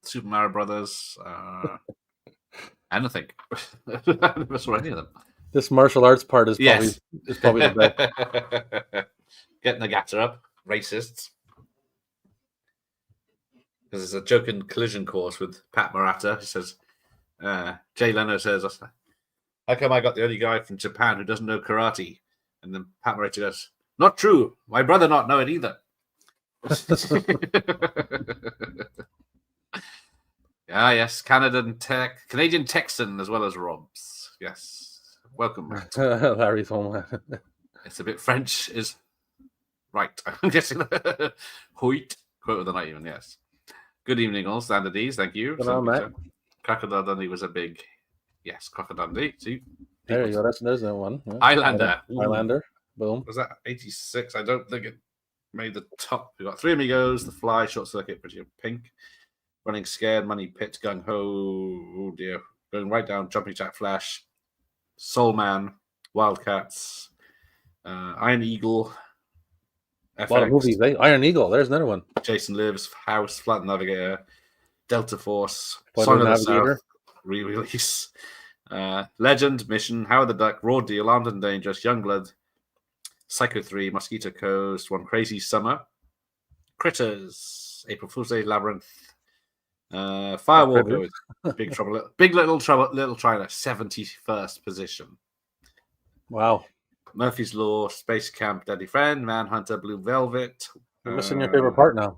Super Mario Brothers, anything. I never saw any of them. This martial arts part is probably the best. Getting the gatter up, racists. Because there's a joking collision course with Pat Morata. He says, Jay Leno says, how come I got the only guy from Japan who doesn't know karate? And then Pat Morata goes, not true. My brother not know it either. Yes. Canadian Texan as well as Robs. Yes. Welcome, Matt. Larry's home. It's a bit French, is Right. I'm guessing. Hoyt. Quote of the night, even, yes. Good evening, all. Standard D's. Thank you. Good on, Matt. Crocodile Dundee was a big. Yes, Crocodile Dundee. See? There you go. There's that one. Yeah. Highlander. Highlander. Boom. Was that 86? I don't think it made the top. We got Three Amigos, The Fly, Short Circuit, Pretty Pink, Running Scared, Money Pit, Gung Ho. Oh dear. Going right down. Jumping Jack Flash, Soul Man, Wildcats, Iron Eagle. FX, A lot of movies. Eh? Iron Eagle. There's another one. Jason Lives, House, Flight Navigator, Delta Force, Flight Song of the Navigator. South, re-release, Legend, Mission, Howard the Duck, Raw Deal, Armed and Dangerous, Youngblood, Psycho 3, Mosquito Coast, One Crazy Summer, Critters, April Fool's Day, Labyrinth, Firewalker with Big Trouble, Big Little Trouble, Little China, 71st position. Wow. Murphy's Law, Space Camp, Deadly Friend, Manhunter, Blue Velvet. You're missing your favorite part now.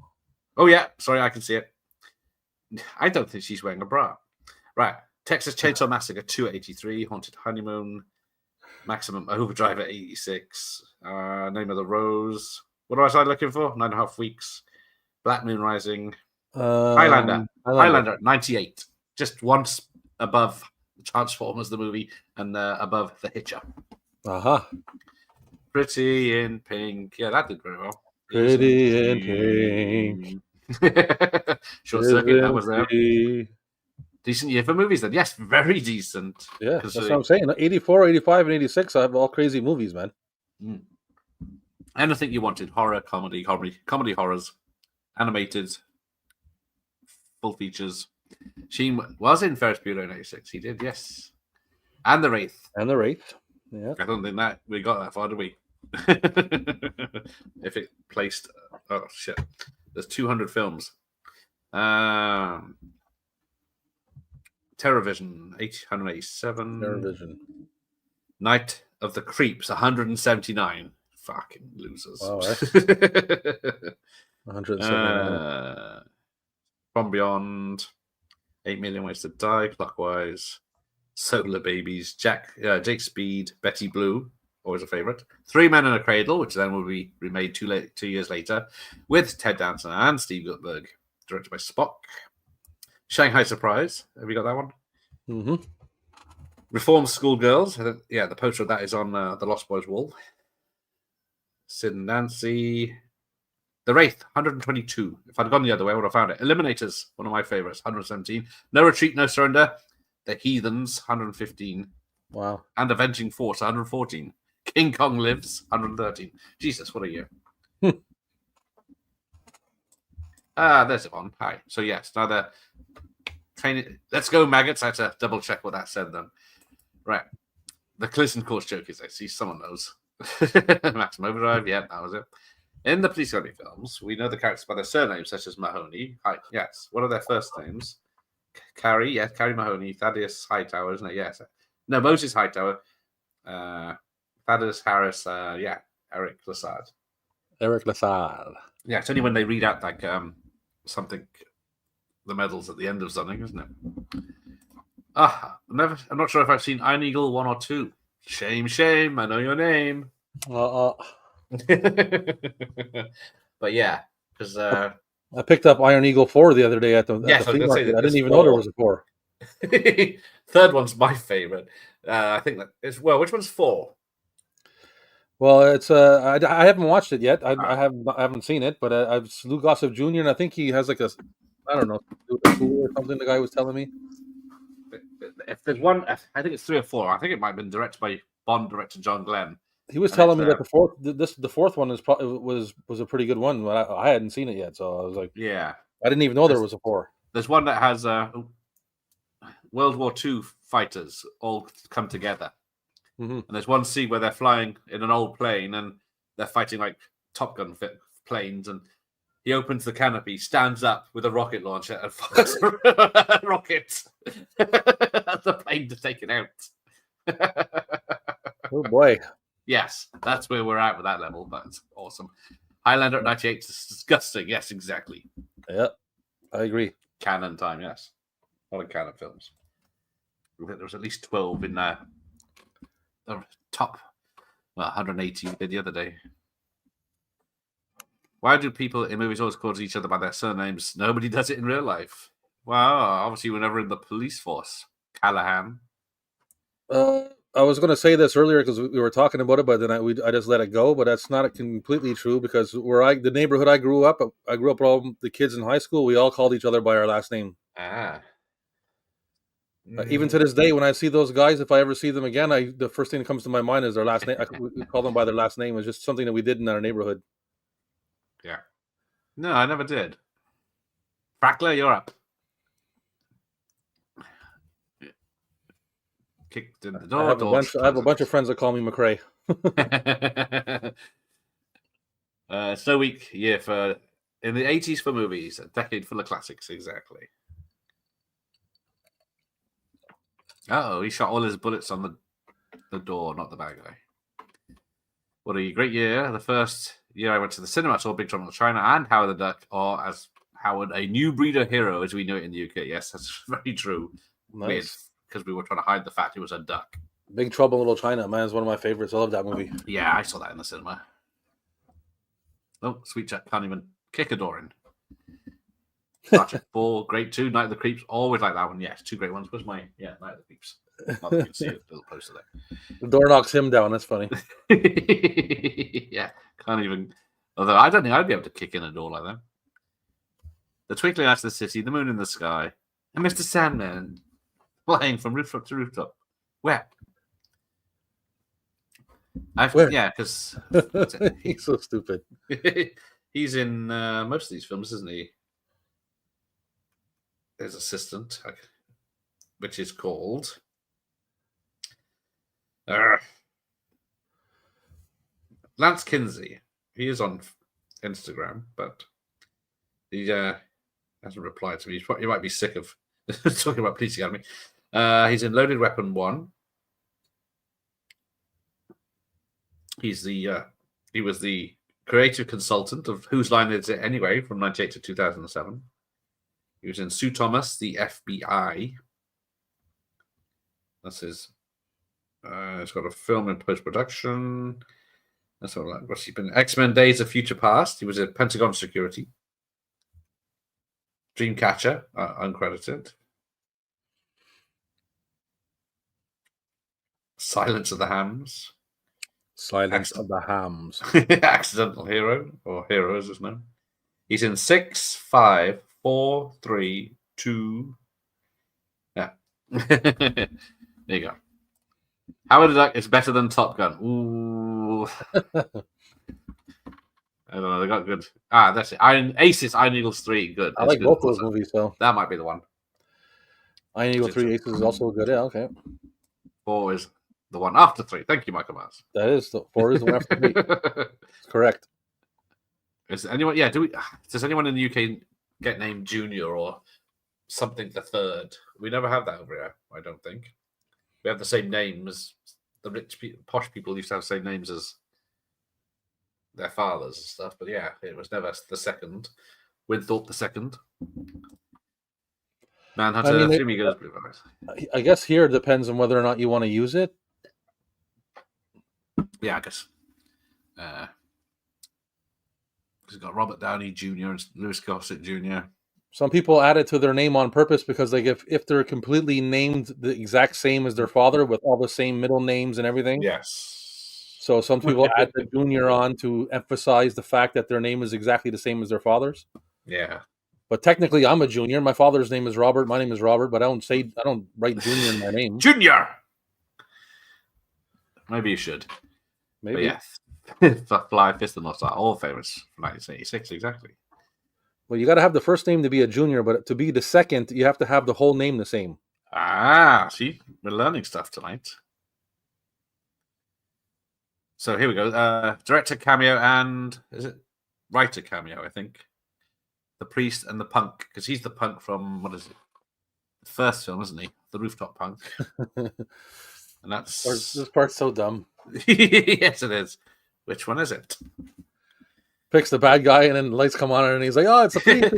Oh, yeah. Sorry, I can see it. I don't think she's wearing a bra. Right. Texas Chainsaw Massacre 283, Haunted Honeymoon, Maximum Overdrive at 86, Name of the Rose. What was I looking for? 9.5 Weeks. Black Moon Rising. Highlander at 98. Just once above Transformers, the movie, and above The Hitcher. Aha. Pretty in Pink. Yeah, that did very well. Pretty in Pink. Short Circuit, that was there. Decent year for movies then. Yes, very decent. Yeah, that's what I'm saying. 84, 85, and 86, I have all crazy movies, man. Anything you wanted. Horror, comedy, horrors, animated, full features. Sheen was in Ferris Bueller in 86. He did, yes. And The Wraith. Yeah. I don't think that we got that far, did we? If it placed... Oh, shit. There's 200 films. Terrorvision, 887. Terrorvision. Night of the Creeps, 179. Fucking losers. Wow, 179. From Beyond, 8 Million Ways to Die, Clockwise, Solar Babies, Jake Speed, Betty Blue, always a favorite. Three Men in a Cradle, which then will be remade 2 years later, with Ted Danson and Steve Gutberg, directed by Spock. Shanghai Surprise, have you got that one? Mm-hmm. Reformed Schoolgirls, yeah, the poster of that is on the Lost Boys wall. Sid and Nancy. The Wraith, 122. If I'd gone the other way, I would have found it. Eliminators, one of my favorites, 117. No Retreat, No Surrender. The Heathens, 115. Wow. And Avenging Force, 114. King Kong Lives, 113. Jesus, what a year. There's it on. Hi. So, yes, now the training. Let's go, maggots. I had to double check what that said then. Right. The Collision Course joke is I see someone knows. Maximum Overdrive, yeah, that was it. In the Police Academy films, we know the characters by their surnames, such as Mahoney. Yes. What are their first names? Carrie, yes, Carrie Mahoney. Thaddeus Hightower, isn't it? Yes. No, Moses Hightower. Thaddeus Harris. Eric LaSalle. Eric LaSalle. Yeah, it's only when they read out like something, the medals at the end of something, isn't it? I'm not sure if I've seen Iron Eagle 1 or 2. Shame. I know your name. But yeah, because I picked up Iron Eagle 4 the other day at the flea market. I didn't even know there was a 4. Third one's my favorite. I think that is which one's 4? Well, it's I haven't watched it yet. I haven't seen it, but I've Lou Gossett Jr. and I think he has like I don't know, or something. The guy was telling me. If there's one, I think it's 3 or 4. I think it might have been directed by Bond director John Glenn. He was telling me that the fourth one was a pretty good one, but I hadn't seen it yet, so I was like, yeah, I didn't even know there was a 4. There's one that has World War II fighters all come together, and there's one scene where they're flying in an old plane and they're fighting like Top Gun planes, and he opens the canopy, stands up with a rocket launcher, and fires a rocket at the plane to take it out. Oh boy. Yes, that's where we're at with that level. That's awesome. Highlander at 98 is disgusting. Yes, exactly. Yeah, I agree. Canon time, yes. All in canon films. There was at least 12 in the top 180 we did the other day. Why do people in movies always call each other by their surnames? Nobody does it in real life. Well, obviously, we're never in the police force. Callahan. I was going to say this earlier because we were talking about it, but then I just let it go. But that's not completely true because the neighborhood I grew up with all the kids in high school. We all called each other by our last name. Ah. Even to this day, when I see those guys, if I ever see them again, the first thing that comes to my mind is their last name. We call them by their last name. It's just something that we did in our neighborhood. Yeah. No, I never did. Frackler, you're up. Kicked in the door. I have a bunch of friends that call me McRae. So weak year for in the 80s for movies, a decade full of classics, exactly. Oh, he shot all his bullets on the door, not the bad guy. What a great year. The first year I went to the cinema, I saw Big Trouble in China and Howard the Duck, or as Howard, a new breed of hero, as we know it in the UK. Yes, that's very true. Nice. Because we were trying to hide the fact it was a duck. Big Trouble in Little China, man, is one of my favorites. I love that movie. Yeah, I saw that in the cinema. Oh, Sweet Jack can't even kick a door in. Star Trek 4, great too. Night of the Creeps, always like that one. Yes, two great ones. Where's my Night of the Creeps? Not that you can see a little poster there. The door knocks him down. That's funny. Yeah, can't even. Although I don't think I'd be able to kick in a door like that. The Twinkling Lights of the City, The Moon in the Sky, and Mr. Sandman flying from rooftop to rooftop. Where? Yeah, because he's so stupid. He's in most of these films, isn't he? His assistant, which is called Lance Kinsey. He is on Instagram, but he hasn't replied to me. He might be sick of talking about Police Academy. He's in Loaded Weapon 1. He was the creative consultant of Whose Line Is It Anyway from 1998 to 2007. He was in Sue Thomas, The FBI. That's his. He's got a film in post-production. That's all right. What's he been? X-Men Days of Future Past. He was at Pentagon Security. Dreamcatcher, uncredited. Silence of the Hams. Silence of the Hams. Accidental Hero, or Hero as it's known. He's in 6, 5, 4, 3, 2. Yeah. There you go. Howard the Duck is better than Top Gun. Ooh. I don't know. They got good. That's it. Iron Eagles 3. Good. I like good. both those movies, though. That might be the one. Iron Eagle 3 Aces is also good. Yeah, okay. 4 is the one after 3. Thank you, Michael Mars. That is 4 is the one after 3. Correct. Is anyone? Yeah. Does anyone in the UK get named Junior or something the third? We never have that over here. I don't think. We have the same names. The rich, posh people used to have the same names as their fathers and stuff. But yeah, it was never the second. Winthorpe the second. Manhunter, Jimmy Goes Blue Eyes. I guess here it depends on whether or not you want to use it. Yeah, I guess. He's got Robert Downey Jr. and Louis Gossett Jr. Some people add it to their name on purpose because if they're completely named the exact same as their father with all the same middle names and everything. Yes. So some people add the junior on to emphasize the fact that their name is exactly the same as their father's. Yeah. But technically, I'm a junior. My father's name is Robert. My name is Robert, but I don't write junior in my name. Junior. Maybe you should. Maybe. But yeah. Fly, Fist, and Lost are all famous from 1986, exactly. Well, you got to have the first name to be a junior, but to be the second, you have to have the whole name the same. See, we're learning stuff tonight. So here we go. Director cameo and is it writer cameo? I think the priest and the punk, because he's the punk from what is it? The first film, isn't he? The rooftop punk. And that's this part's so dumb. Yes, it is. Which one is it? Picks the bad guy, and then the lights come on, and he's like, "Oh, it's a priest."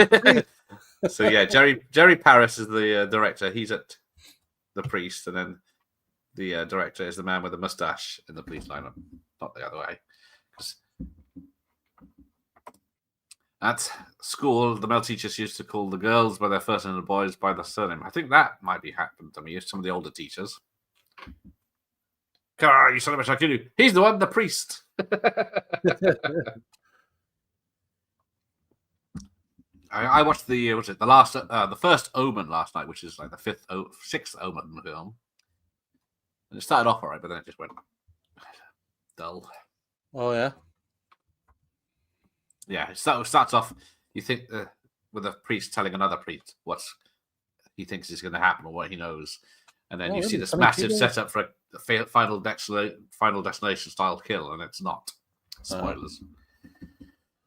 So yeah, Jerry Paris is the director. He's at the priest, and then the director is the man with the mustache in the police lineup, not the other way. At school, the male teachers used to call the girls by their first name and the boys by their surname. I think that might be happened to me. Some of the older teachers. You son of a shakinu. He's the one, the priest. I watched the first Omen last night, which is like the sixth Omen film. And it started off all right, but then it just went dull. Oh yeah. Yeah, it starts off. You think with a priest telling another priest what he thinks is going to happen or what he knows, and then you see this massive setup for a final destination style kill, and it's not. Spoilers.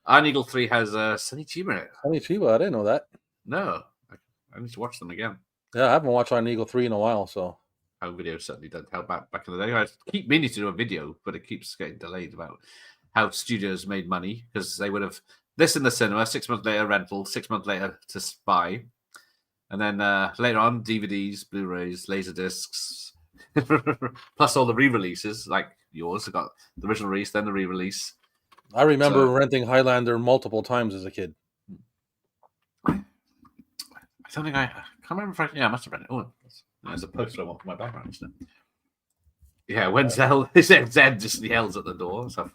Iron Eagle 3 has Sonny Chiba in it. Sonny Chiba, I didn't know that. No, I need to watch them again. Yeah, I haven't watched Iron Eagle 3 in a while, so. Home video certainly doesn't help back in the day. I keep meaning to do a video, but it keeps getting delayed about how studios made money, because they would have this in the cinema, 6 months later rental, 6 months later to buy, and then later on DVDs, Blu-rays, laser discs, plus all the re-releases like yours. I got the original release, then the re-release. I remember renting Highlander multiple times as a kid. I don't think I can't remember if I must have read it. Oh, there's a poster I want for my background, isn't it? Yeah, when Zed just yells at the door. So.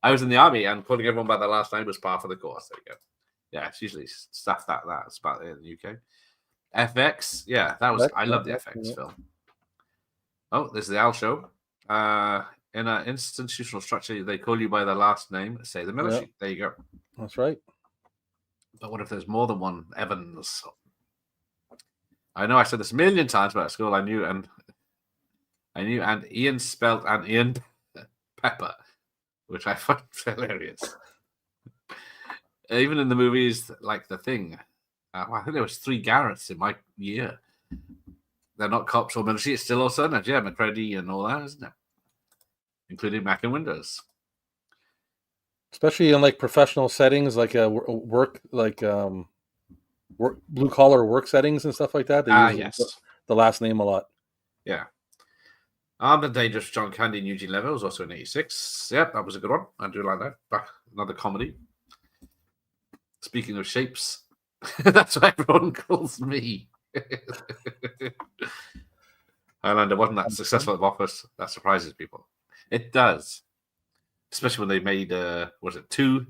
I was in the army, and calling everyone by their last name was part of the course. There you go. Yeah, it's usually stuff that's about it in the UK. FX, yeah, that was. I love the FX film. Oh, there's the Al show. In an institutional structure, they call you by their last name. Say the military. There you go. That's right. But what if there's more than one Evans? I know I said this a million times, but at school I knew, and Ian spelled and Ian Pepper, which I find hilarious. Even in the movies like The Thing, I think there was 3 Garretts in my year. They're not cops or military. It's still also yeah, McCready and all that, isn't it? Including Mac and Windows. Especially in like professional settings, like work, like blue collar work settings and stuff like that. They use the last name a lot. Yeah. Armed and Dangerous John Candy and Eugene Levy was also in '86. Yep, that was a good one. I do like that. Another comedy. Speaking of shapes, that's what everyone calls me. Highlander wasn't that successful at office. That surprises people. It does. Especially when they made, was it two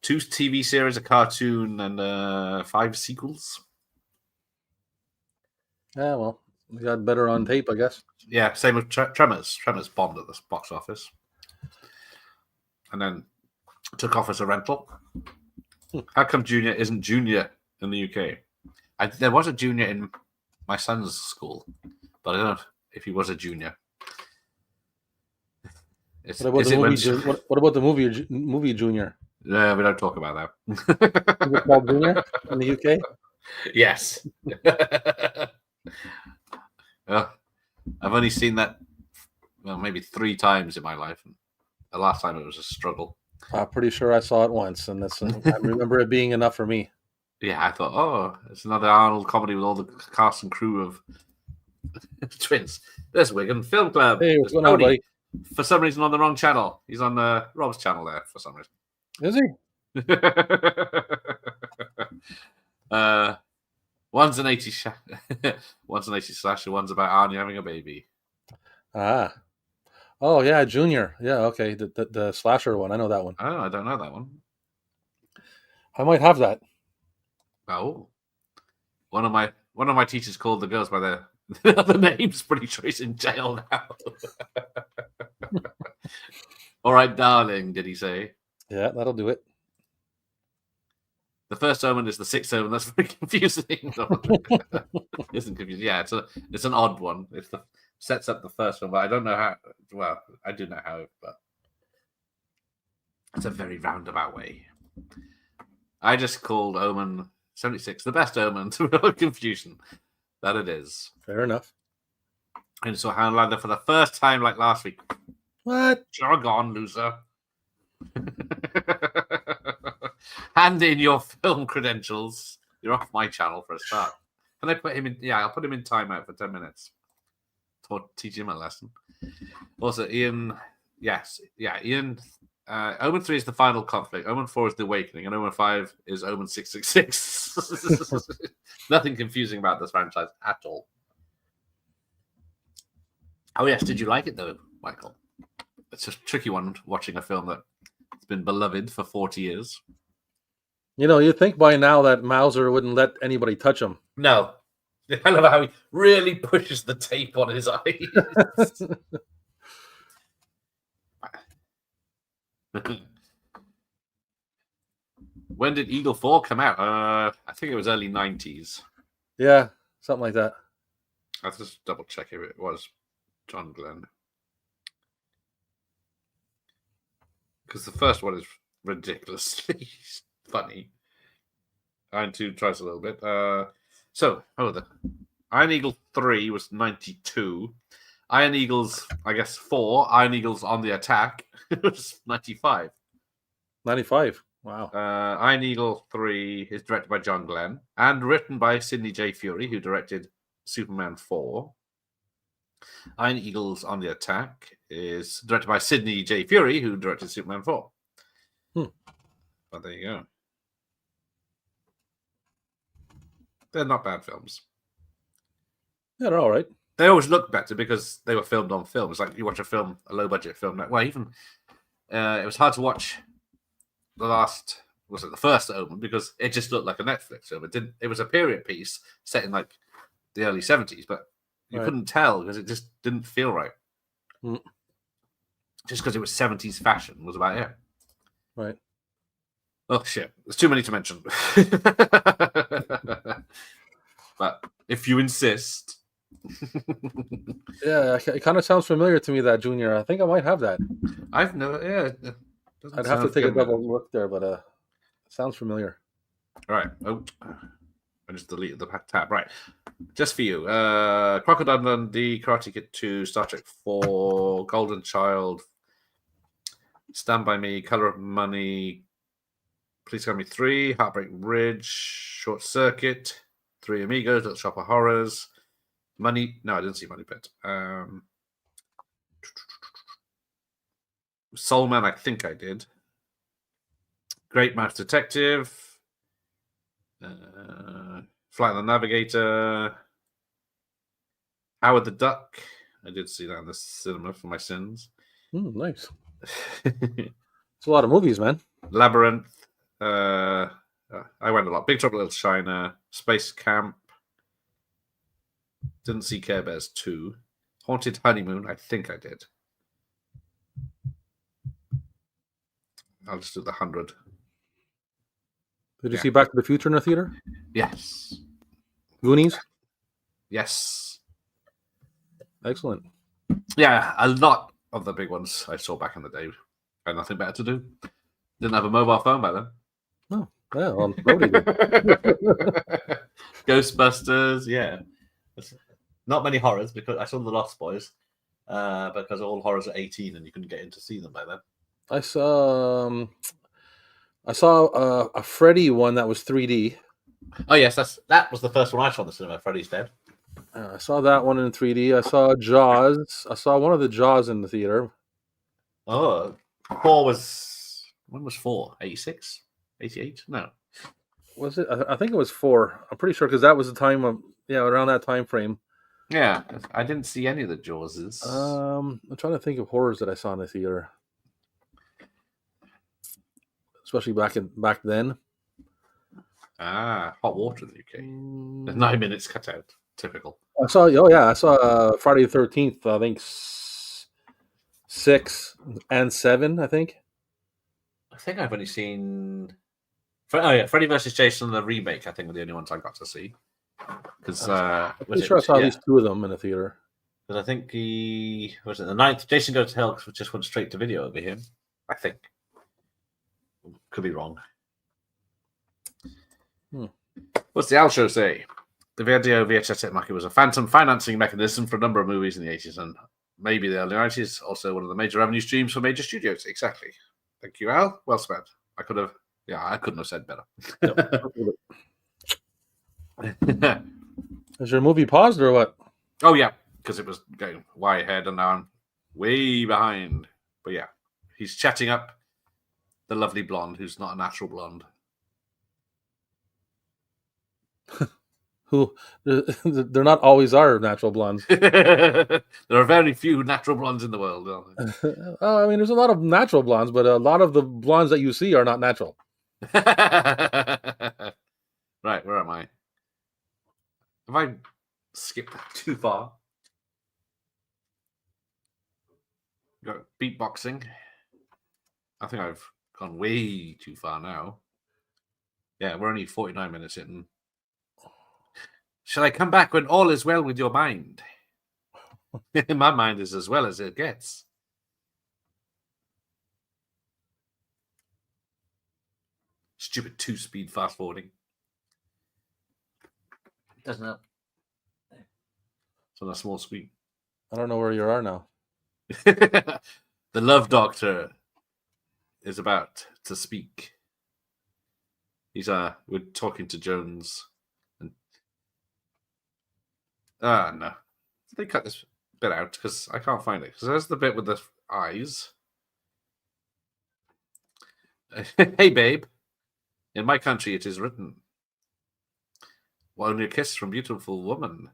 TV series, a cartoon, and 5 sequels? Yeah, well, we got better on tape, I guess. Yeah, same with Tremors. Tremors bombed at the box office. And then took off as a rental. How come Junior isn't Junior in the UK? There was a Junior in my son's school, but I don't know if he was a junior. What about the movie Junior? No, we don't talk about that. Is it called Junior in the UK? Yes. I've only seen that maybe 3 times in my life. The last time it was a struggle. I'm pretty sure I saw it once, and I remember it being enough for me. Yeah, I thought, it's another Arnold comedy with all the cast and crew of twins. There's Wigan Film Club. Hey, what's going on, buddy? For some reason on the wrong channel. He's on Rob's channel there for some reason. Is he? One's an 80s slasher, one's about Arnie having a baby. Ah. Oh yeah, Junior. Yeah, okay. The slasher one. I know that one. Oh, I don't know that one. I might have that. Oh. One of my teachers called the girls by their other names. Pretty sure he's in jail now. All right, darling, did he say? Yeah, that'll do it. The first Omen is the 6th Omen. That's very confusing. Isn't confusing? Yeah, it's an odd one. It sets up the first one, but I don't know how. Well, I do know how, but it's a very roundabout way. I just called Omen 76 the best Omen to avoid confusion. That it is. Fair enough. And so Highlander for the first time, like last week. What? Jog on, loser. Hand in your film credentials. You're off my channel for a start. Can I put him in? Yeah, I'll put him in timeout for 10 minutes. Teach him a lesson. Also, Ian. Yes. Yeah, Ian Omen 3 is the final conflict. Omen 4 is the awakening, and Omen 5 is Omen 666. Nothing confusing about this franchise at all. Oh yes, did you like it though, Michael? It's a tricky one watching a film that's been beloved for 40 years. You know, you'd think by now that Mauser wouldn't let anybody touch him. No. I love how he really pushes the tape on his eyes. When did Eagle 4 come out? I think it was early 90s. Yeah, something like that. I'll just double check if it was John Glenn. Because the first one is ridiculously funny. Iron 2 tries a little bit. The Iron Eagle 3 was 92. Iron Eagles, I guess 4. Iron Eagles on the Attack was 95. 95. Wow. Iron Eagle 3 is directed by John Glenn and written by Sidney J. Furie, who directed Superman 4. Iron Eagles on the Attack is directed by Sidney J. Furie, who directed Superman 4. But there you go. They're not bad films. Yeah, they're all right. They always look better because they were filmed on film. It's like you watch a film, a low-budget film. Well, even it was hard to watch the first Omen because it just looked like a Netflix film. It was a period piece set in like the early 70s, but you couldn't tell because it just didn't feel right. Just because it was 70s fashion was about it. Right. Oh shit! There's too many to mention. But if you insist. Yeah, it kind of sounds familiar to me, that Junior. I think I might have that. I've never, yeah. I'd have to take a double look there, but it sounds familiar. All right. Oh, I just deleted the tab. Right. Just for you. Crocodile Dundee, Karate Kid 2, Star Trek 4, Golden Child, Stand By Me, Color of Money, Police Academy 3, Heartbreak Ridge, Short Circuit, Three Amigos, Little Shop of Horrors, Money. No, I didn't see Money Pit. Soul Man, I think I did. Great Mouse Detective, Flight of the Navigator, Howard the Duck. I did see that in the cinema for my sins. Nice. It's a lot of movies, man. Labyrinth. I went a lot. Big Trouble in Little China, Space Camp. Didn't see Care Bears 2. Haunted Honeymoon, I think I did. I'll just do the 100. Did you see Back to the Future in the theater? Yes. Goonies? Yes. Excellent. Yeah, a lot of the big ones I saw back in the day. I had nothing better to do. Didn't have a mobile phone back then. Oh, yeah. Well, Ghostbusters, yeah. Not many horrors because I saw The Lost Boys because all horrors are 18 and you couldn't get in to see them by then. I saw a Freddy one that was 3D. Oh yes, that was the first one I saw in the cinema. Freddy's Dead. I saw that one in 3D. I saw Jaws. I saw one of the Jaws in the theater. Oh, 4 was... When was 4? 86? 88? No. Was it? I think it was 4. I'm pretty sure because that was the time of... Yeah, around that time frame. Yeah, I didn't see any of the Jawses. I'm trying to think of horrors that I saw in the theater. Especially back then. Hot water in the UK. There's 9 minutes cut out. Typical. I saw Friday the 13th. I think 6 and 7. I think I've only seen. Freddy vs. Jason, the remake. I think were the only ones I got to see. Because I'm sure I saw at least 2 of them in the theater. Because I think the 9th, Jason Goes to Hell just went straight to video over here. I think. Could be wrong. What's the Al show say? The video VHS hit market was a phantom financing mechanism for a number of movies in the 80s and maybe the early 90s. Also one of the major revenue streams for major studios. Exactly. Thank you, Al. Well spent. I couldn't have said better. Is your movie paused or what? Oh, yeah, because it was going way ahead and now I'm way behind. But yeah, he's chatting up the lovely blonde who's not a natural blonde. Who they're not always are natural blondes. There are very few natural blondes in the world. Aren't there? I mean, there's a lot of natural blondes, but a lot of the blondes that you see are not natural. Right, where am I? Have I skipped too far? Got beatboxing. I think I've gone way too far now. Yeah, we're only 49 minutes in. Shall I come back when all is well with your mind? My mind is as well as it gets. Stupid 2-speed fast forwarding. Doesn't help. It's on a small screen. I don't know where you are now. The love doctor is about to speak. He's we're talking to Jones. And no. They cut this bit out because I can't find it. Because there's the bit with the eyes. Hey babe. In my country it is written. Well, only a kiss from beautiful woman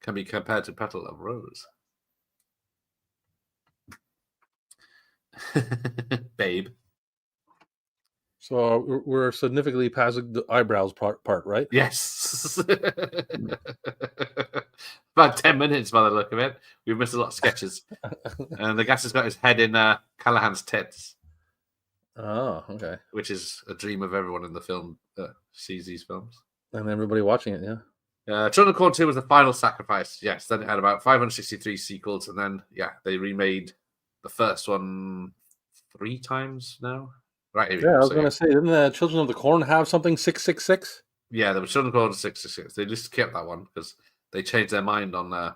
can be compared to petal of rose. Babe. So we're significantly past the eyebrows part, right? Yes. About 10 minutes by the look of it. We've missed a lot of sketches. And the gas has got his head in Callahan's tits. Oh, okay. Which is a dream of everyone in the film that sees these films. And everybody watching it, yeah. Children of Corn 2 was the final sacrifice. Yes, then it had about 563 sequels. And then, they remade the first one 3 times now. Right, here we go. I was going to say, didn't the Children of the Corn have something 666? Yeah, there was Children of Corn 666. They just kept that one because they changed their mind on The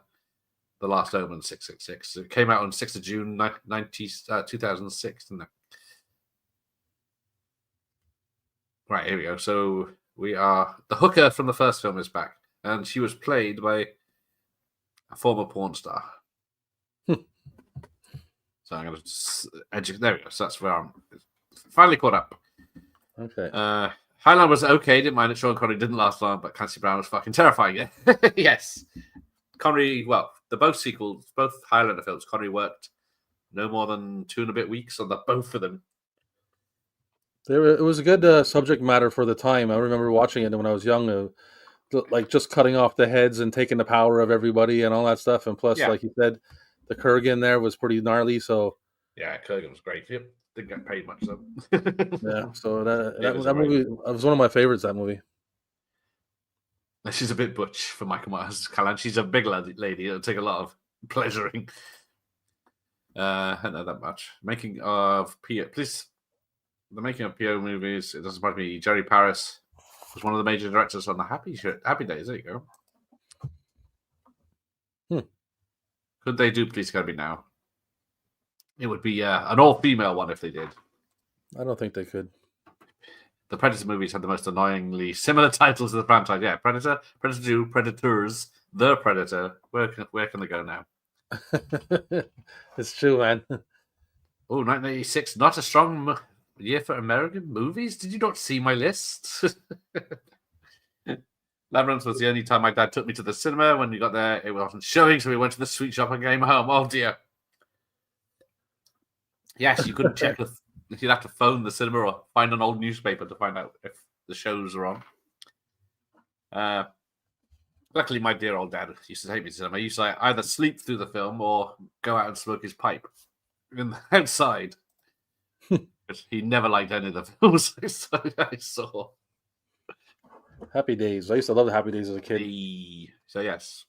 Last Omen 666. It came out on 6th of June 2006, didn't it? Right, here we go. So the hooker from the first film is back, and she was played by a former porn star. So I'm going to there we go. So that's where I'm finally caught up. Okay. Highland was okay, didn't mind it. Sean Connery didn't last long, but Clancy Brown was fucking terrifying. Yeah. Yes. Connery, both sequels, both Highlander films, Connery worked no more than 2 and a bit weeks on both of them. It was a good subject matter for the time. I remember watching it when I was young, like just cutting off the heads and taking the power of everybody and all that stuff. And plus, like you said, the Kurgan there was pretty gnarly. So yeah, Kurgan was great. Yep. Didn't get paid much though. Yeah, so that movie was one of my favorites. That movie. She's a bit butch for Michael Myers. Callan. She's a big lady. It'll take a lot of pleasuring. I don't know that much. Making of PO, please. The making of PO movies. It doesn't surprise me. Jerry Paris was one of the major directors on the Happy Days. There you go. Could they do Police Academy now? It would be an all-female one if they did. I don't think they could. The Predator movies had the most annoyingly similar titles to the franchise. Yeah, Predator, Predator 2, Predators, The Predator. Where can they go now? It's true, man. Oh, 1986, not a strong year for American movies? Did you not see my list? Labyrinth was the only time my dad took me to the cinema. When we got there, it wasn't showing, so we went to the sweet shop and came home. Oh, dear. Yes, you couldn't check. You'd have to phone the cinema or find an old newspaper to find out if the shows are on. Luckily, my dear old dad used to take me to cinema. He used to either sleep through the film or go out and smoke his pipe outside. He never liked any of the films I saw. Happy Days. I used to love the Happy Days as a kid. So, yes.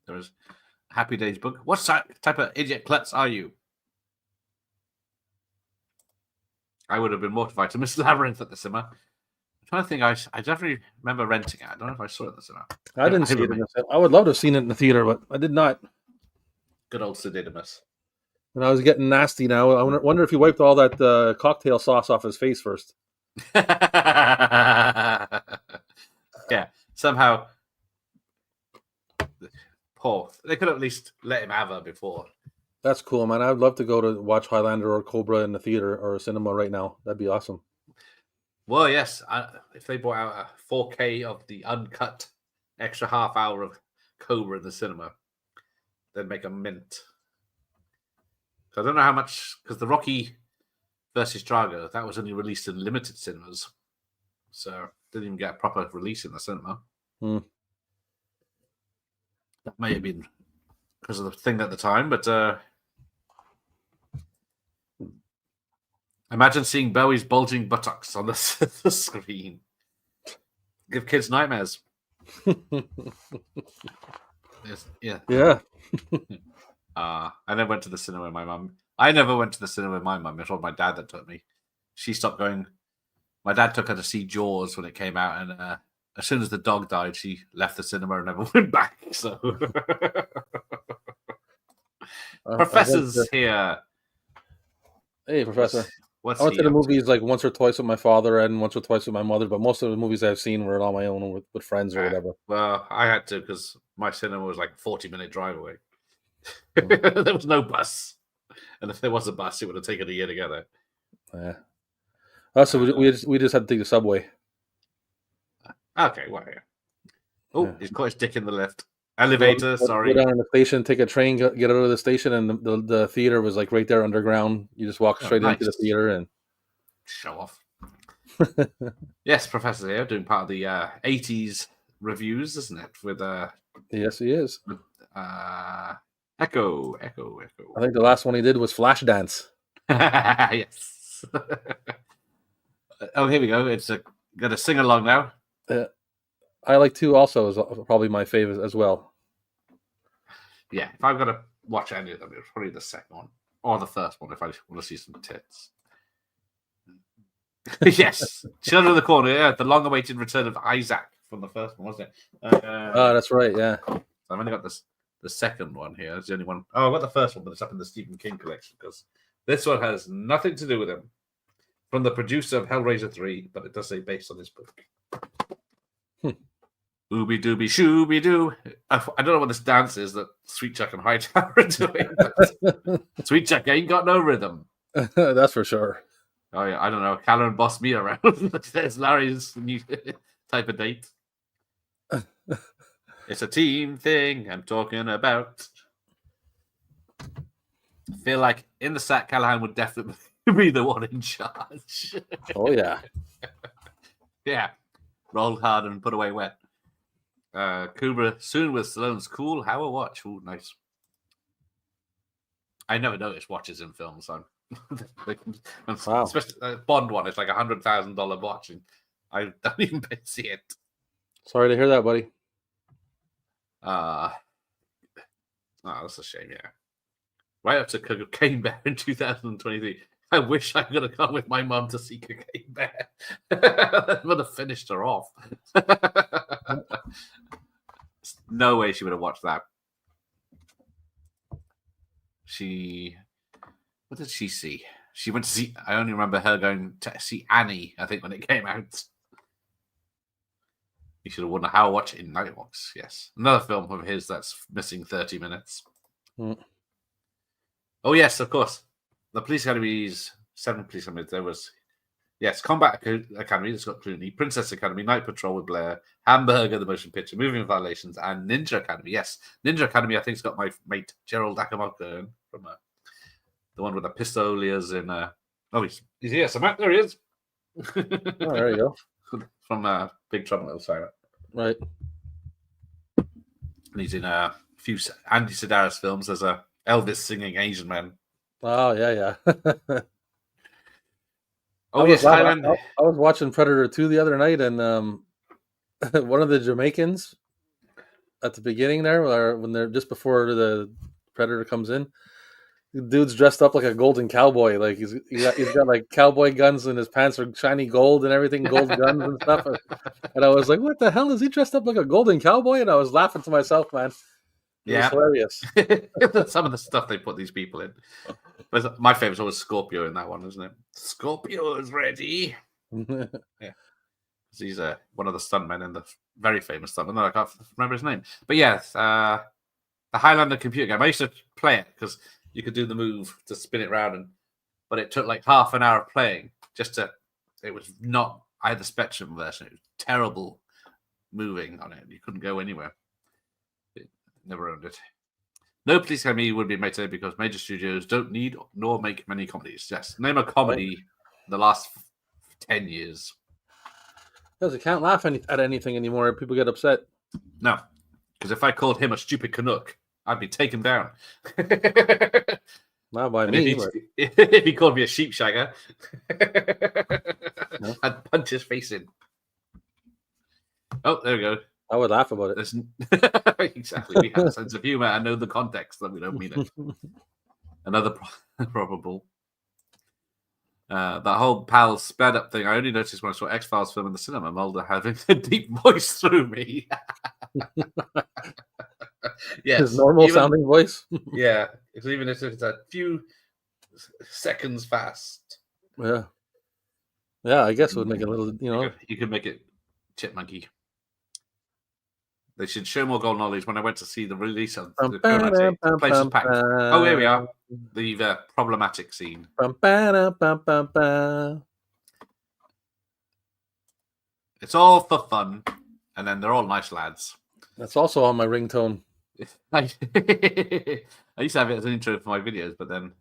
There was a Happy Days book. What type of idiot klutz are you? I would have been mortified to miss Labyrinth at the cinema. I'm trying to think. I definitely remember renting it. I don't know if I saw it at the cinema. I didn't see it in the cinema. I would love to have seen it in the theater, but I did not. Good old Sid Didymus. And I was getting nasty now. I wonder if he wiped all that cocktail sauce off his face first. Yeah, somehow. Poor. They could at least let him have her before That's cool, man. I'd love to go to watch Highlander or Cobra in the theater or a cinema right now. That'd be awesome. Well, yes. If they brought out a 4K of the uncut extra half hour of Cobra in the cinema, they'd make a mint. So I don't know how much, because the Rocky versus Drago, that was only released in limited cinemas. So didn't even get a proper release in the cinema. That may have been because of the thing at the time, but imagine seeing Bowie's bulging buttocks on the screen. Give kids nightmares. Yes, yeah. Yeah. I never went to the cinema with my mum. I never went to the cinema with my mum. It was my dad that took me. She stopped going. My dad took her to see Jaws when it came out, and as soon as the dog died, she left the cinema and never went back. So, Professor's here. Hey, Professor. What's I went he to the up movies like once or twice with my father and once or twice with my mother, but most of the movies I've seen were on my own or with friends or whatever. Well, I had to because my cinema was like a 40-minute drive away. There was no bus. And if there was a bus, it would have taken a year to get there. Yeah. So we just had to take the subway. Okay, well, yeah. Oh, yeah. He's caught his dick in the lift. Elevator, sorry. Go down to the station, take a train, get out of the station, and the theater was like right there underground. You just walk straight into the theater and show off. Yes, Professor here doing part of the 80s reviews, isn't it? With yes, he is. With, Echo. I think the last one he did was Flashdance. Yes. Oh, here we go. It's got a sing along now. I like 2 also is probably my favorite as well. Yeah, if I've got to watch any of them, it's probably the second one or the first one if I want to see some tits. Yes, Children of the Corner. Yeah, the long-awaited return of Isaac from the first one, wasn't it? That's right. Yeah, I've only got the second one here. It's the only one. Oh, I got the first one, but it's up in the Stephen King collection because this one has nothing to do with him. From the producer of Hellraiser 3, but it does say based on his book. Ooby dooby shooby doo. I don't know what this dance is that Sweet Chuck and Hightower are doing. But Sweet Chuck ain't got no rhythm. That's for sure. Oh yeah, I don't know. Callan bossed me around. There's Larry's new type of date. It's a team thing I'm talking about. I feel like in the sack, Callahan would definitely be the one in charge. Oh yeah. Yeah. Roll hard and put away wet. Cobra soon with Stallone's cool. How a watch. Ooh, nice. I never noticed watches in films. Wow. Especially Bond one. It's like $100,000 watch, and I don't even see it. Sorry to hear that, buddy. That's a shame. Yeah. Right up to Cocaine Bear in 2023. I wish I could have gone with my mum to see Cocaine Bear. That would have finished her off. No way she would have watched that. What did she see? She went to see, I only remember her going to see Annie, I think, when it came out. You should have won a How Watch in Nightwalks, yes. Another film of his that's missing 30 minutes. Oh, yes, of course. The Police Academy's 7 Police Academies. There was, yes, Combat Academy, that's got Clooney, Princess Academy, Night Patrol with Blair, Hamburger, the motion picture, Moving Violations, and Ninja Academy. Yes, Ninja Academy, I think, has got my mate Gerald Akamoto from the one with the pistoliers in. Oh, he's here. So, Matt, there he is. Oh, there you go. From Big Trouble in Little China. Right. And he's in a few Andy Sedaris films as a Elvis singing Asian man. Oh, yeah. Oh, yes, Thailand. I was watching Predator 2 the other night, and one of the Jamaicans at the beginning there, when they're just before the Predator comes in, the dude's dressed up like a golden cowboy. Like he's got like cowboy guns, and his pants are shiny gold and everything, gold guns and stuff. And I was like, "What the hell is he dressed up like a golden cowboy?" And I was laughing to myself, man. It was hilarious. Some of the stuff they put these people in. But my favorite was Scorpio in that one, isn't it? Scorpio is ready. Yeah, he's one of the stuntmen in the very famous stuntman. No, I can't remember his name. But yes, the Highlander computer game. I used to play it because you could do the move to spin it round, but it took like half an hour of playing just to. It was not. I had the Spectrum version. It was terrible moving on it. You couldn't go anywhere. Never owned it. No Police Academy would be made today because major studios don't need nor make many comedies. Yes, name a comedy in the last 10 years. Because you can't laugh at anything anymore. People get upset. No, because if I called him a stupid Canuck, I'd be taken down. Not by And me. if he called me a sheepshagger, No. I'd punch his face in. Oh, there we go. I would laugh about it. Listen, exactly. We have a sense of humor and know the context that we don't mean it. Another probable. That whole PAL sped up thing, I only noticed when I saw X-Files film in the cinema, Mulder having a deep voice through me. Yes. His normal sounding voice. Yeah. Even if it's a few seconds fast. Yeah. Yeah, I guess it would make it a little, You could make it chipmunky. They should show more Golden Ollies when I went to see the release of the place was packed. Oh, here we are. The problematic scene. It's all for fun, and then they're all nice lads. That's also on my ringtone. I used to have it as an intro for my videos, but then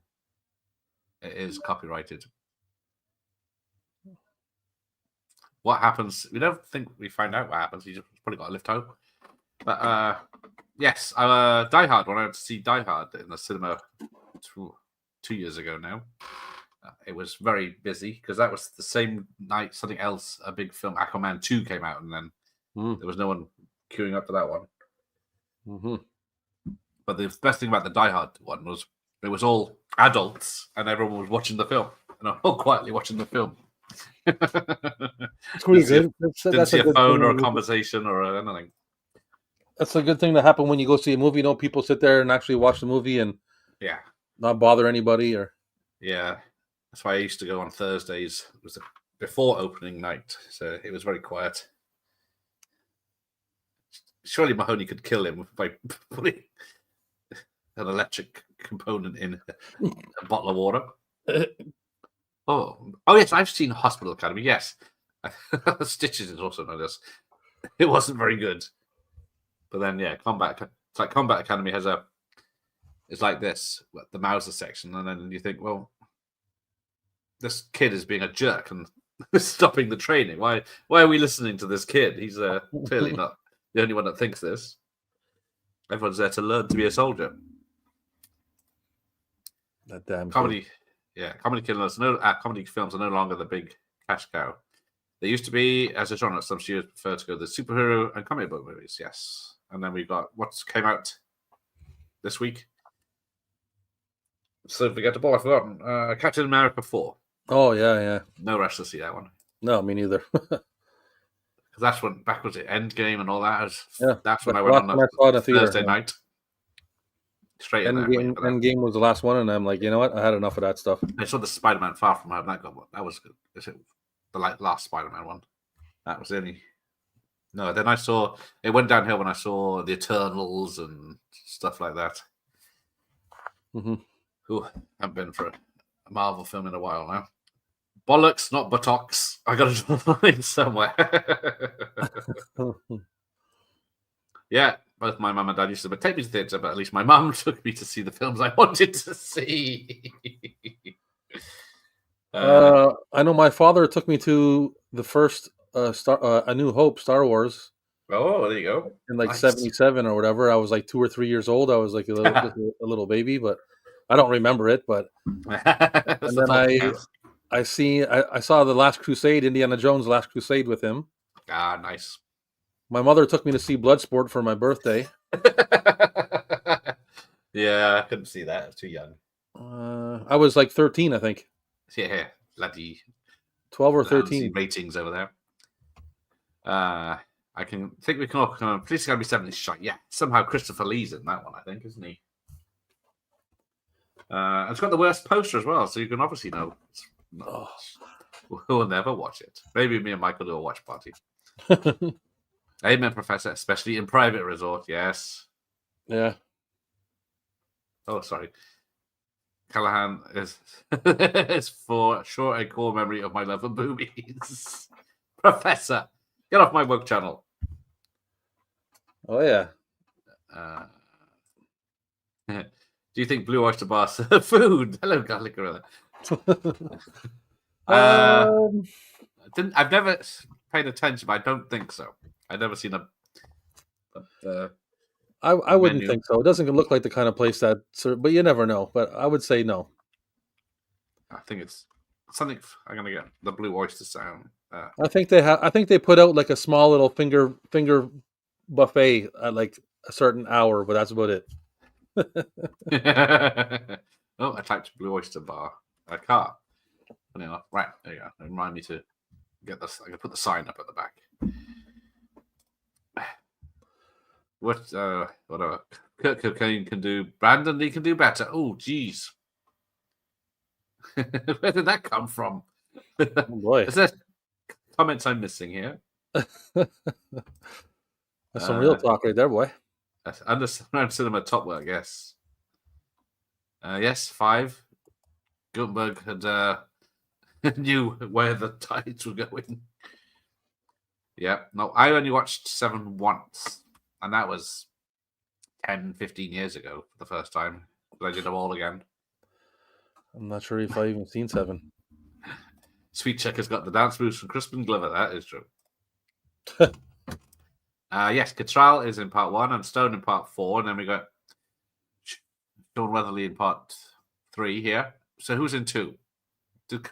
it is copyrighted. What happens? We don't think we find out what happens. He just probably got a lift home. But yes, Die Hard. When I went to see Die Hard in the cinema 2 years ago now, it was very busy because that was the same night something else, a big film, Aquaman 2 came out, and then there was no one queuing up for that one. Mm-hmm. But the best thing about the Die Hard one was it was all adults and everyone was watching the film, and all quietly watching the film. It's really good. Didn't see a phone or a conversation or anything. That's a good thing to happen when you go see a movie. People sit there and actually watch the movie and not bother anybody. Yeah, that's why I used to go on Thursdays. It was before opening night, so it was very quiet. Surely Mahoney could kill him by putting an electric component in a bottle of water. Oh yes, I've seen Hospital Academy. Yes, Stitches is also known as. It wasn't very good, but then Combat. It's like Combat Academy has it's like this, the Mauser section, and then you think, well, this kid is being a jerk and stopping the training. Why are we listening to this kid? He's clearly not the only one that thinks this. Everyone's there to learn to be a soldier. That damn comedy. Yeah, comedy films are no longer the big cash cow. They used to be, as a genre, some studios prefer to go the superhero and comic book movies, yes. And then we've got what came out this week. So forgettable, I've forgotten. Captain America 4. Oh, yeah. No rush to see that one. No, me neither. Because that's when, back was it, Endgame and all that. That's when I went on a Thursday night. Straight in there. Endgame was the last one, and I'm like, you know what? I had enough of that stuff. I saw the Spider-Man Far From Home. That was good. Is it the last Spider-Man one? That was the only. No, then I saw it went downhill when I saw the Eternals and stuff like that. Mm-hmm. Ooh, haven't been for a Marvel film in a while now. Bollocks, not buttocks. I got it in somewhere. Yeah, both my mum and dad used to take me to the theatre, but at least my mum took me to see the films I wanted to see. I know my father took me to the first A New Hope Star Wars. Oh, there you go. In like 77 or whatever. I was like 2 or 3 years old. I was like a little baby, but I don't remember it. But and then I saw The Last Crusade, Indiana Jones' Last Crusade with him. Ah, nice. My mother took me to see Bloodsport for my birthday. Yeah, I couldn't see that. I was too young. I was like 13, I think. Yeah, bloody 12 or 13 ratings over there. I think we can all come. Police Academy 7 is shot. Yeah, somehow Christopher Lee's in that one, I think, isn't he? It's got the worst poster as well, so you can obviously know. We'll never watch it. Maybe me and Michael do a watch party. Amen, Professor, especially in private resort. Yes. Yeah. Oh, sorry. Callahan is for sure a core memory of my love of boobies. Professor, get off my woke channel. Oh yeah. Do you think Blue Oyster Bar serve food? Hello, Garlic Gorilla. I've never paid attention, but I don't think so. I've never seen a I wouldn't menu. think so. It doesn't look like the kind of place that, but you never know. But I would say no. I think it's something. I'm gonna get the Blue Oyster sound. I think they have. I think they put out like a small little finger buffet at like a certain hour, but that's about it. Oh, I typed Blue Oyster Bar. I can't. Funny enough. Right, there you go. Remind me to get this. I can put the sign up at the back. Whatever. Kurt Cocaine can do. Brandon Lee can do better. Oh, geez. Where did that come from? Oh boy. Is there comments I'm missing here? That's some real talk right there, boy. Underground cinema top work, yes. Yes, 5. Gutenberg had knew where the tides were going. Yeah, no, I only watched 7 once, and that was 10, 15 years ago for the first time. But I did them all again. I'm not sure if I even seen 7. Sweet Check has got the dance moves from Crispin Glover. That is true. Yes, Cattrall is in part 1 and Stone in part 4, and then we got Sean Weatherly in part 3 here. So who's in 2? Did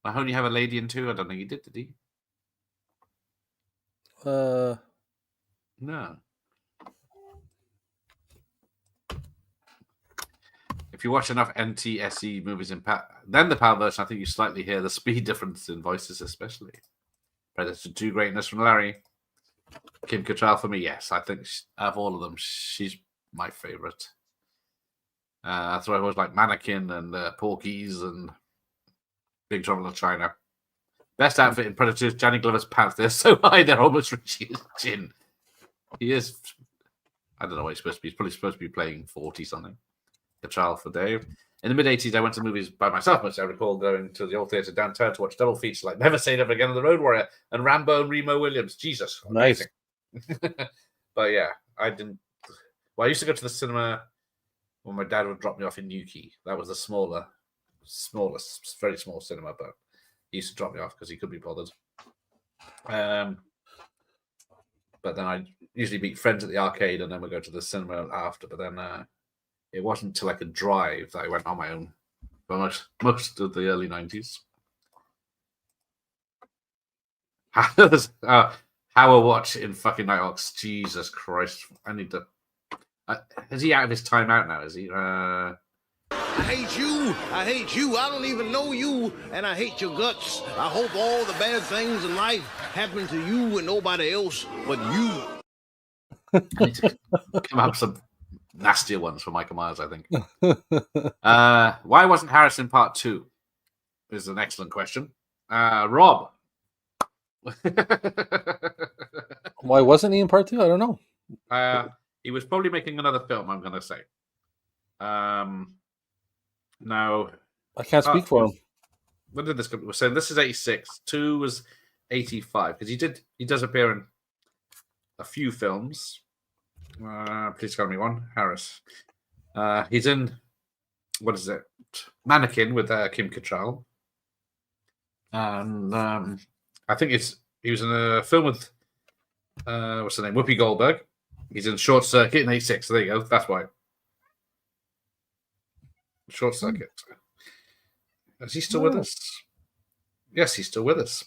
Mahoney have a lady in 2? I don't think he did he? No. If you watch enough NTSC movies in then the PAL version, I think you slightly hear the speed difference in voices, especially. Predator 2 greatness from Larry. Kim Cattrall for me, yes. I think out of all of them, she's my favorite. That's why I always like Mannequin and Porky's and Big Trouble in China. Best outfit in Predator is Johnny Glover's pants. They're so high, they're almost reaching his chin. He is, I don't know what he's supposed to be. He's probably supposed to be playing 40 something. Cattrall for Dave. In the mid-80s, I went to movies by myself, which I recall going to the old theatre downtown to watch double features like Never Say Never Again and The Road Warrior and Rambo and Remo Williams. Jesus. Nice. But yeah, I didn't. Well, I used to go to the cinema when my dad would drop me off in Newquay. That was the smallest, very small cinema, but he used to drop me off because he could be bothered. But then I'd usually meet friends at the arcade and then we'd go to the cinema after. But then it wasn't until I could drive that I went on my own for most of the early 90s. How watch in fucking Nighthawks. Jesus Christ. I need to... is he out of his time out now? Is he? I hate you. I hate you. I don't even know you. And I hate your guts. I hope all the bad things in life happen to you and nobody else but you. I need to come up with some nastier ones for Michael Myers, I think. Why wasn't Harris in part 2? Is an excellent question. Rob. Why wasn't he in part 2? I don't know. He was probably making another film, I'm going to say. Now, I can't speak for him. When did this come? We're saying this is 86. 2 was 85 because he does appear in a few films. Please tell me one. Harris. He's in what is it? Mannequin with Kim Cattrall, and I think he was in a film with what's the name? Whoopi Goldberg. He's in Short Circuit in 86. So there you go. That's why. Short Circuit. Is he still with us? Yes, he's still with us.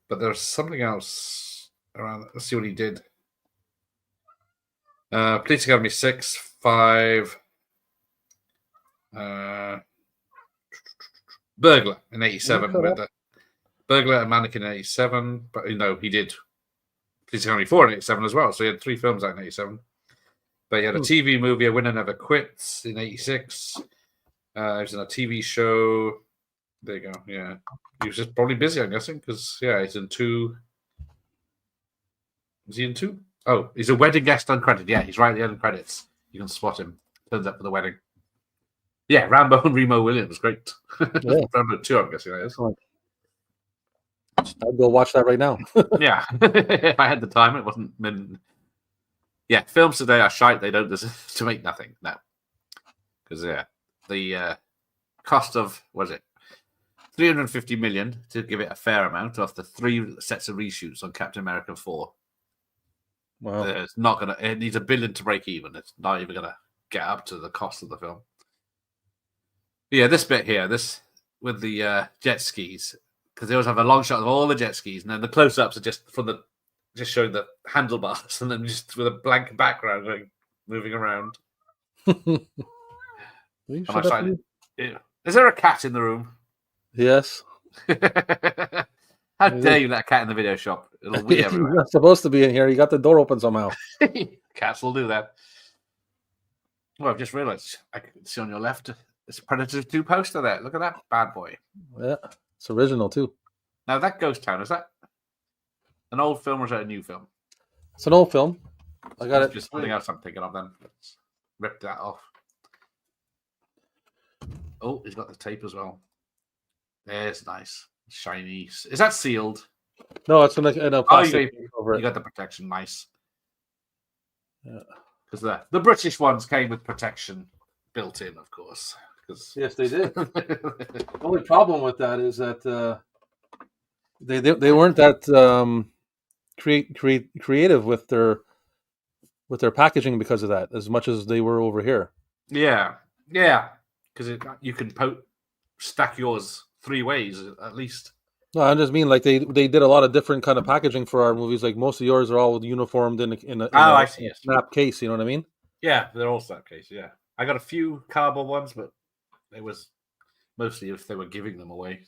But there's something else around. Let's see what he did. Police Academy 6, 5. Burglar in 87 with the Burglar and Mannequin in 87. But he did Police Academy 4 in 87 as well. So he had 3 films out in 87. But he had a TV movie, A Winner Never Quits, in 86. He was in a TV show. There you go. Yeah. He was just probably busy, I'm guessing, because, he's in 2. Is he in 2? Oh, he's a wedding guest uncredited. Yeah, he's right at the end of credits. You can spot him. Turns up for the wedding. Yeah, Rambo and Remo Williams, great. Yeah. Rambo 2, I'm guessing that is. I'd go watch that right now. Yeah, if I had the time, it wasn't. Yeah, films today are shite. They don't deserve to make nothing. No, because the cost of was it 350 million to give it a fair amount after 3 sets of reshoots on Captain America 4. Wow. It's not gonna. It needs $1 billion to break even. It's not even gonna get up to the cost of the film. Yeah, this bit here, this with the jet skis, because they always have a long shot of all the jet skis, and then the close-ups are just showing the handlebars, and then just with a blank background moving around. Is there a cat in the room? Yes. How dare you let a cat in the video shop? It'll wee everywhere. You're not supposed to be in here. You got the door open somehow. Cats will do that. Well, I've just realised I can see on your left it's a Predator 2 poster there. Look at that bad boy. Yeah, it's original too. Now that Ghost Town, is that an old film or is that a new film? It's an old film. I got it. Just something else I'm thinking of then. Let's rip that off. Oh, he's got the tape as well. There's nice. Shiny. Is that sealed? No, it's in a plastic over it. You got the protection. Nice. Yeah. Because the British ones came with protection built in, of course. Yes, they did. The only problem with that is that they weren't that creative with their packaging because of that, as much as they were over here. Yeah, because you can stack yours 3 ways at least. No, I just mean like they did a lot of different kind of packaging for our movies. Like most of yours are all uniformed in a snap case. You know what I mean? Yeah, they're all snap case. Yeah, I got a few cardboard ones, but it was mostly if they were giving them away.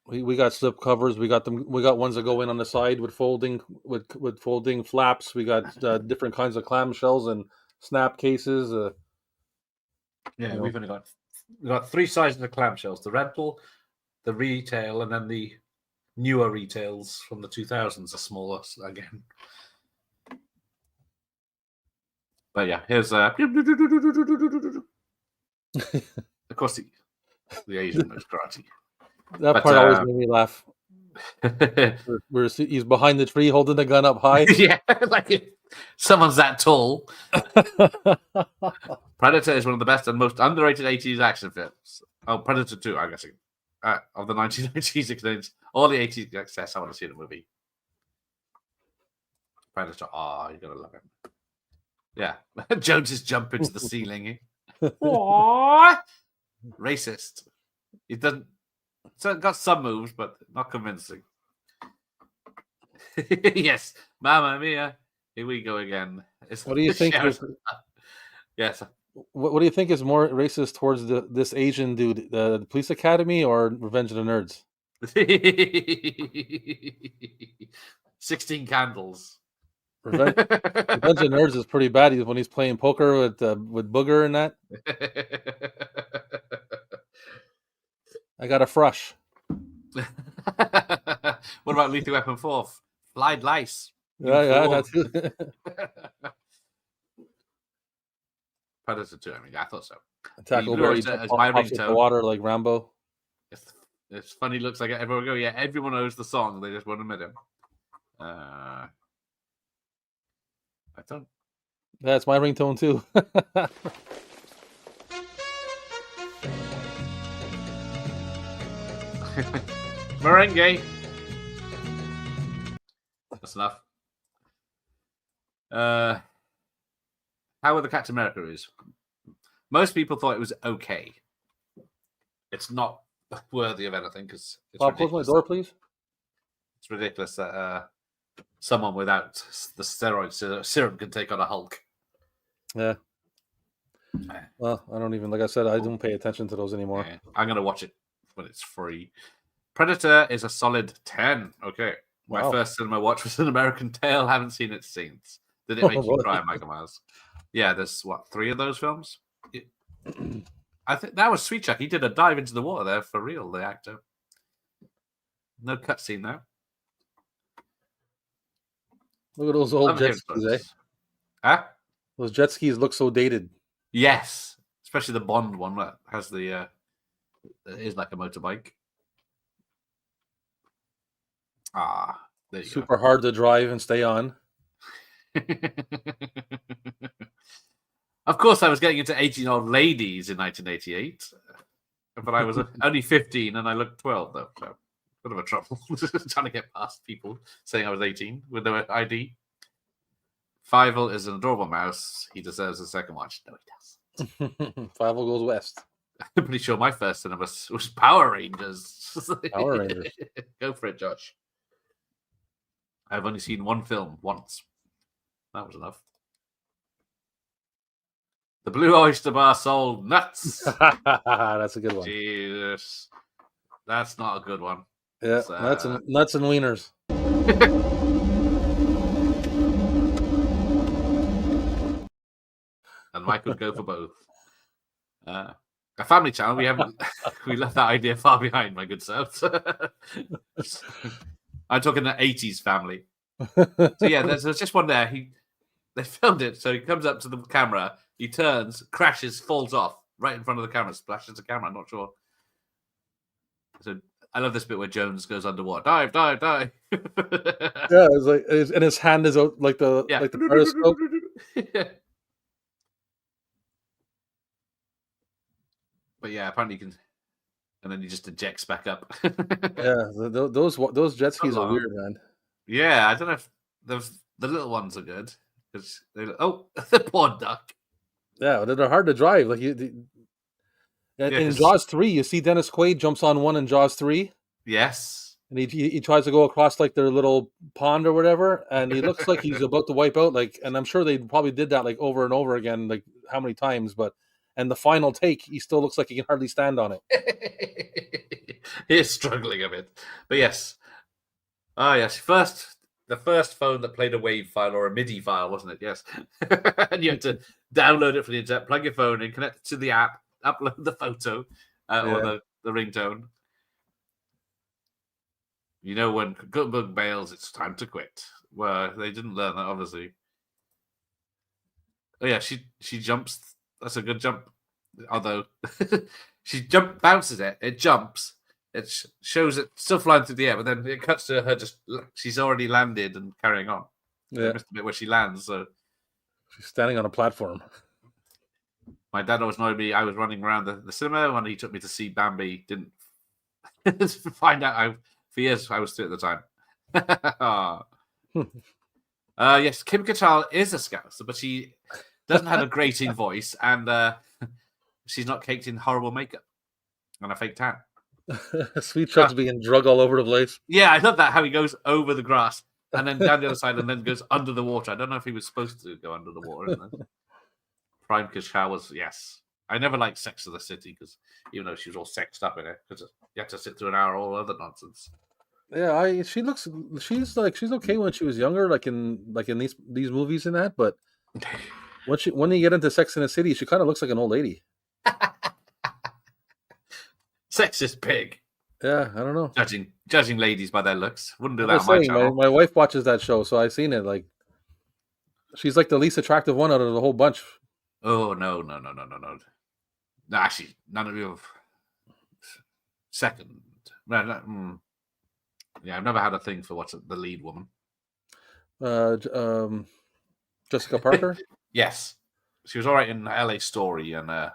We got slip covers. We got them. We got ones that go in on the side with folding flaps. We got different kinds of clamshells and snap cases. We've only got 3 sizes of clamshells: the rental, the retail, and then the newer retails from the 2000s are smaller again. But yeah, here's of course the Asian knows karate. That part always made me laugh. Where he's behind the tree holding the gun up high. Yeah, like someone's that tall. Predator is one of the best and most underrated 80s action films. Oh, Predator 2, I'm guessing. Of the 1990s, explains all the 80s success. I want to see the movie. Predator, you're going to love him. Yeah, Jones is jumping to the ceiling. Racist. He doesn't. So got some moves, but not convincing. Yes, Mamma Mia. Here we go again. What do you think? Yes. What do you think is more racist towards this Asian dude, the Police Academy or Revenge of the Nerds? 16 Candles. Revenge of the Nerds is pretty bad. When he's playing poker with Booger and that. I got a frush. What about Lethal Weapon 4? Flied lice. Yeah, that's it. Predator 2, I mean, I thought so. Tackle Berry as my ringtone. The water like Rambo. It's funny, looks like everyone go, yeah, everyone knows the song, they just won't admit it. I don't. That's my ringtone too. Merengue. That's enough. How were the Captain America is? Most people thought it was okay. It's not worthy of anything because it's Bob, close my door, please. It's ridiculous that someone without the steroid serum can take on a Hulk. Yeah. Well, I don't even, like I said, I don't pay attention to those anymore. Yeah, I'm going to watch it when it's free. Predator is a solid 10. Okay. My first cinema watch was An American Tale. Haven't seen it since. Did it make you cry, Michael Myers? Yeah, there's 3 of those films? I think that was Sweet Chuck. He did a dive into the water there for real, the actor. No cutscene though. Look at those old jet skis, eh? Huh? Those jet skis look so dated. Yes. especially the Bond one that has the that is like a motorbike. There you Super hard to drive and stay on. go. Of course, I was getting into 18-year-old ladies in 1988, but I was only 15 and I looked 12, though. So, bit of a trouble trying to get past people saying I was 18 with no ID. Fievel is an adorable mouse. He deserves a second watch. No, he does. Fievel goes west. I'm pretty sure my first cinema was Power Rangers. Power Rangers. Go for it, Josh. I've only seen one film once. That was enough. The Blue Oyster Bar sold nuts. That's a good one. Jesus. That's not a good one. Yeah, It's, nuts and wieners. And Mike would go for both. A family channel, we left that idea far behind, my good sir. I'm talking the 80s family. So yeah, there's just one there. They filmed it, so he comes up to the camera, he turns, crashes, falls off right in front of the camera, splashes the camera. I'm not sure. So I love this bit where Jones goes underwater. Dive, dive, dive. Yeah, it's like, and his hand is out like the periscope. Yeah. But yeah, apparently you can, and then he just ejects back up. Yeah, those jet skis are weird, man. Yeah, I don't know if the little ones are good because the poor duck. Yeah, they're hard to drive. Like in Jaws 3, you see Dennis Quaid jumps on one in Jaws 3. Yes, and he tries to go across like their little pond or whatever, and he looks like he's about to wipe out. Like, and I'm sure they probably did that like over and over again, like how many times, but. And the final take, he still looks like he can hardly stand on it. He is struggling a bit. But yes. Yes. The first phone that played a WAV file or a MIDI file, wasn't it? Yes. And you had to download it from the internet, plug your phone in, connect it to the app, upload the photo or the ringtone. You know, when Gutenberg bails, it's time to quit. Well, they didn't learn that, obviously. Oh, yeah, she jumps. That's a good jump. Although she bounces it jumps. It shows it still flying through the air, but then it cuts to her she's already landed and carrying on. Yeah. I missed a bit where she lands. So she's standing on a platform. My dad always annoyed me. I was running around the cinema when he took me to see Bambi. Didn't find out for years I was two at the time. Yes, Kim Cattrall is a Scouser, but she doesn't have a grating voice, and she's not caked in horrible makeup and a fake tan. Sweet Chuck's being drug all over the place. Yeah, I love that, how he goes over the grass and then down the other side and then goes under the water. I don't know if he was supposed to go under the water. Prime Cattrall was, yes. I never liked Sex of the City, because even though she was all sexed up in it, because you had to sit through an hour of all other nonsense. Yeah, she's okay when she was younger, like in these movies and that, but when you get into Sex in the City, she kind of looks like an old lady. Sexist pig. Yeah, I don't know. Judging ladies by their looks. Wouldn't do that on my channel. My wife watches that show, so I've seen it. Like, she's like the least attractive one out of the whole bunch. Oh, no. No, actually, none of you have second. No. Yeah, I've never had a thing for what's the lead woman. Jessica Parker? Yes. She was all right in LA Story, and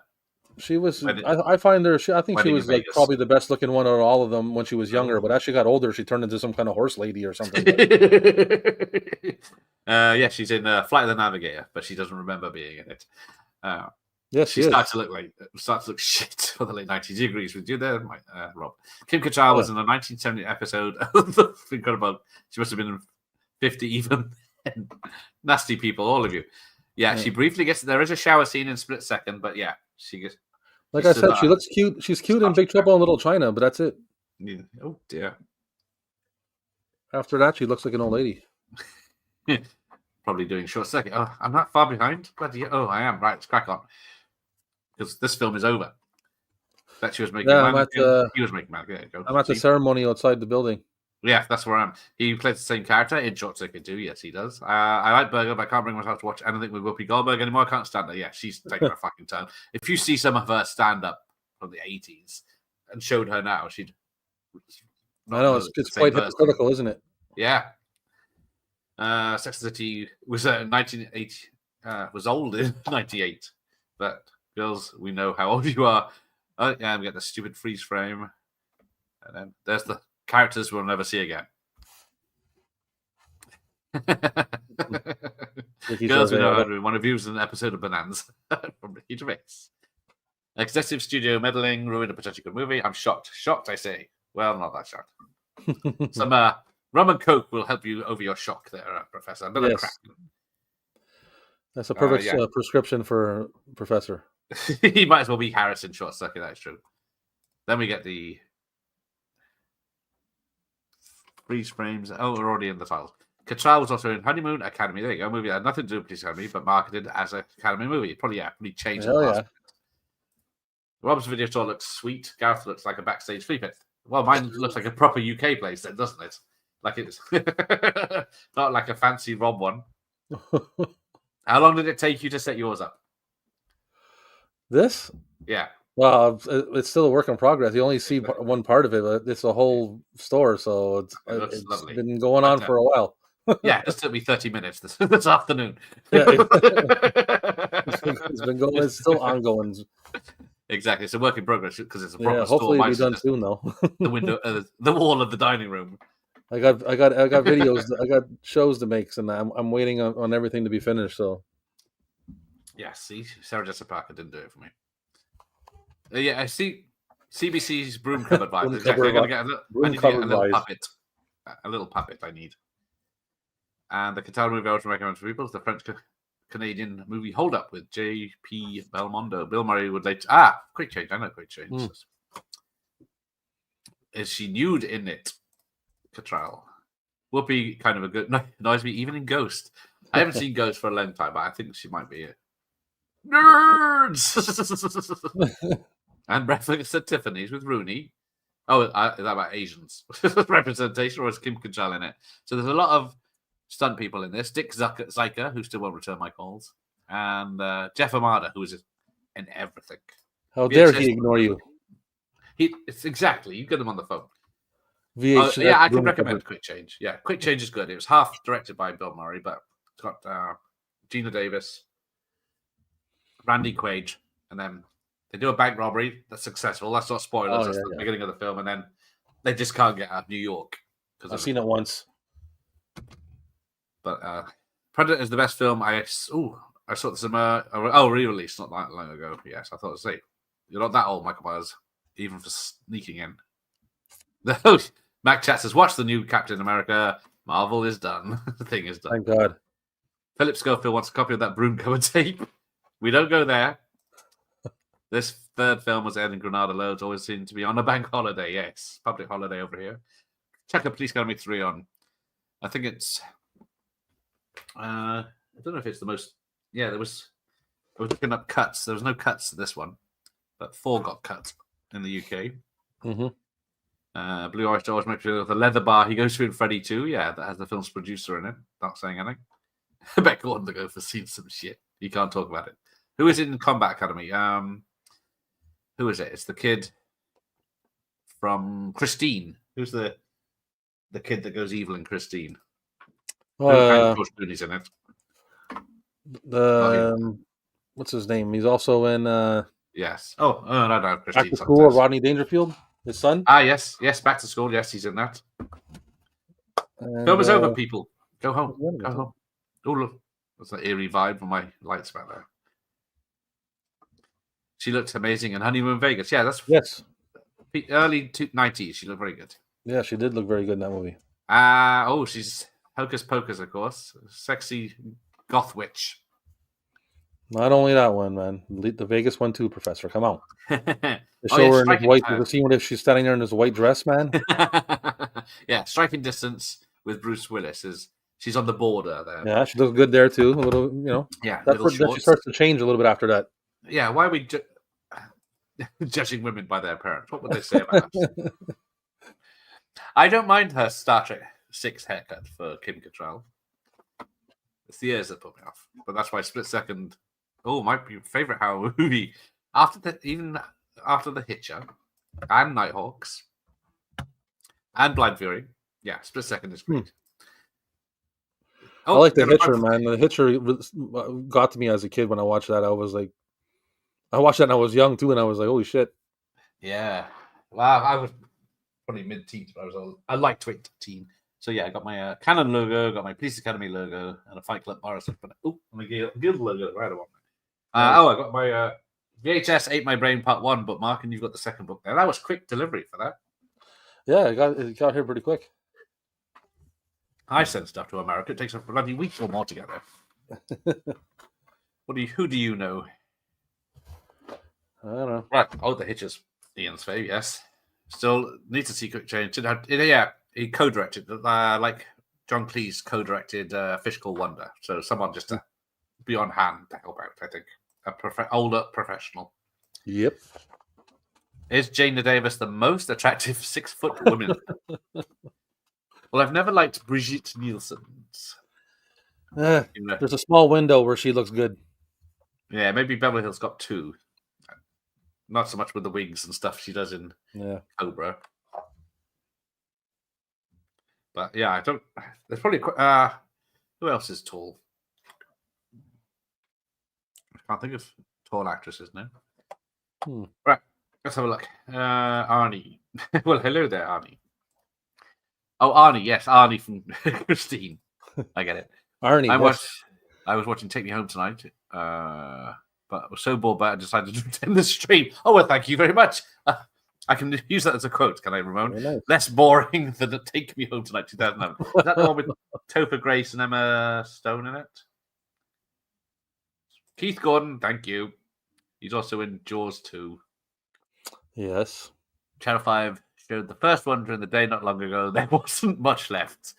she was. I find her. I think she was like probably the best looking one out of all of them when she was younger. But as she got older, she turned into some kind of horse lady or something. Yeah, she's in Flight of the Navigator, but she doesn't remember being in it. Yes, she starts to look shit for the late 90s. You agree with you there, Rob? Kim Cattrall was in a 1970 episode of The Incredible. She must have been 50 even. Nasty people, all of you. Yeah, she briefly gets. There is a shower scene in Split Second, but yeah, she gets. Like I said, she looks cute. She's cute in Big Trouble in Little China, but that's it. Yeah. Oh dear. After that, she looks like an old lady. Probably doing Short Circuit. Oh, I'm not far behind. Bloody. Oh, I am. Right, let's crack on. Because this film is over. Bet she was making. Yeah, he was making. Yeah, go. I'm at the ceremony outside the building. Yeah, that's where I am. He plays the same character in Short Circuit 2. Yes, he does. I like Berger, but I can't bring myself to watch anything with Whoopi Goldberg anymore. I can't stand her. Yeah, she's taking her fucking turn. If you see some of her stand-up from the 80s and showed her now, she'd... I know, it's quite hypocritical, isn't it? Yeah. Sex and the City was 1980, was old in 98. But, girls, we know how old you are. Oh, yeah, we get the stupid freeze frame. And then there's the characters we'll never see again. Girls, we know how to one reviews an episode of Bonanza from Ricky Gervais. Excessive studio meddling ruined a potentially good movie. I'm shocked. Shocked, I say. Well, not that shocked. Some rum and coke will help you over your shock there, Professor. Yes. That's a perfect prescription for Professor. He might as well be Harrison Short Circuit, that's true. Then we get the freeze frames. Oh, we're already in the title. Cattrall was also in Honeymoon Academy. There you go. A movie that had nothing to do with Police Academy, but marketed as an Academy movie. Probably changed the last minute. Rob's video store looks sweet. Gareth looks like a backstage flea pit. Well, mine looks like a proper UK place then, doesn't it? Like it's not like a fancy Rob one. How long did it take you to set yours up? This? Yeah. Well, it's still a work in progress. You only see one part of it, but it's a whole store, so it's been going on for a while. Yeah, it took me 30 minutes this afternoon. Yeah, it's been going. It's still ongoing. Exactly, it's a work in progress because it's a proper store. Hopefully, it'll be done soon, though. The window, the wall of the dining room. I got videos. I got shows to make, and I'm waiting on everything to be finished. So, yeah. See, Sarah Jessica Parker didn't do it for me. Yeah, I see CBC's broom cupboard vibe. Exactly. I gotta get a little puppet. A little puppet I need. And the Cattrall movie I would recommend for people is the French-Canadian movie Hold Up with J.P. Belmondo. Bill Murray would later... Quick Change. I know Quick Change. Is she nude in it? Cattrall. Whoopi kind of a good... Annoys me even in Ghost. I haven't seen Ghost for a long time, but I think she might be it. Nerds! And Breakfast at Tiffany's with Rooney. Oh, is that about Asians? Representation, or is Kim Cattrall in it? So there's a lot of stunt people in this. Dick Zyka, who still won't return my calls. And Jeff Amada, who is in everything. How dare he ignore you? It's exactly. You get him on the phone. VHS, yeah, I can recommend Quick Change. Yeah, Quick Change is good. It was half directed by Bill Murray, but it's got Gina Davis, Randy Quaid, and then they do a bank robbery that's successful. That's not spoilers. That's the beginning of the film, and then they just can't get out of New York. I've seen it once. But Predator is the best film. I saw this in re-release not that long ago. Yes, I thought to say you're not that old, Michael Myers, even for sneaking in. Mac Chat says, watch the new Captain America. Marvel is done. The thing is done. Thank God. Philip Schofield wants a copy of that broom cover tape. We don't go there. This third film was aired in Granada loads, always seemed to be on a bank holiday. Yes, public holiday over here. Check out Police Academy 3 on. I think it's... I don't know if it's the most... Yeah, I was looking up cuts. There was no cuts to this one, but 4 got cut in the UK. Mm-hmm. Blue Oyster always makes me with the leather bar he goes to in Freddy 2. Yeah, that has the film's producer in it. Not saying anything. I bet Gordon to go for seeing some shit. You can't talk about it. Who is in Combat Academy? Who is it? It's the kid from Christine. Who's the kid that goes evil in Christine? George Clooney's in it. What's his name? He's also in. Yes. No. Christine. Back to School. Rodney Dangerfield, his son. Yes. Back to School. Yes, he's in that. Film is over, people. Go home. Go home. Oh look, that's an eerie vibe from my lights back there. She looked amazing in Honeymoon Vegas. Yeah, that's early 90s. She looked very good. Yeah, she did look very good in that movie. She's Hocus Pocus, of course. Sexy goth witch. Not only that one, man. The Vegas one too, Professor. Come on. The show her in this white. The scene where she's standing there in this white dress, man. Yeah, striking distance with Bruce Willis is. She's on the border there. Yeah, she looks good there too. A little, Yeah, that's where she starts to change a little bit after that. Yeah, why are we judging women by their parents? What would they say about us? I don't mind her Star Trek 6 haircut for Kim Cattrall. It's the ears that put me off. But that's why Split Second, might be your favorite horror movie. Even after The Hitcher and Nighthawks and Blind Fury. Yeah, Split Second is great. I like The Hitcher, man. The Hitcher got to me as a kid when I watched that. I watched that when I was young too, and I was like, holy shit. Yeah. Well, I was probably mid-teens, but I liked to wait teen. So yeah, I got my Canon logo, got my Police Academy logo, and a Fight Club Morrison. But my Guild logo right on. I got my VHS Ate My Brain Part 1 bookmark, and you've got the second book there. That was quick delivery for that. Yeah, it got here pretty quick. I send stuff to America. It takes a bloody week or more to get there. Who do you know? I don't know. Right. The Hitchers. Ian's fave, yes. Still needs to see quick change. He co-directed, like John Cleese co-directed Fish Called Wonder. So someone just to be on hand to help out, I think. Older professional. Yep. Is Jana Davis the most attractive 6-foot woman? Well, I've never liked Brigitte Nielsen's. There's a small window where she looks good. Yeah, maybe Beverly Hills Cop 2. Not so much with the wigs and stuff she does in Cobra. But yeah, I don't. There's probably who else is tall? I can't think of tall actresses now. Right, let's have a look. Arnie. Well, hello there, Arnie. Oh, Arnie, yes, Arnie from Christine. I get it. Arnie. I was watching Take Me Home tonight, but I was so bored, but I decided to attend the stream. Oh well, thank you very much. I can use that as a quote, can I, Ramon? Nice. Less boring than Take Me Home Tonight 2011. Is that the one with Topher Grace and Emma Stone in it? Keith Gordon, thank you. He's also in Jaws 2. Yes. Channel 5 showed the first one during the day not long ago. There wasn't much left.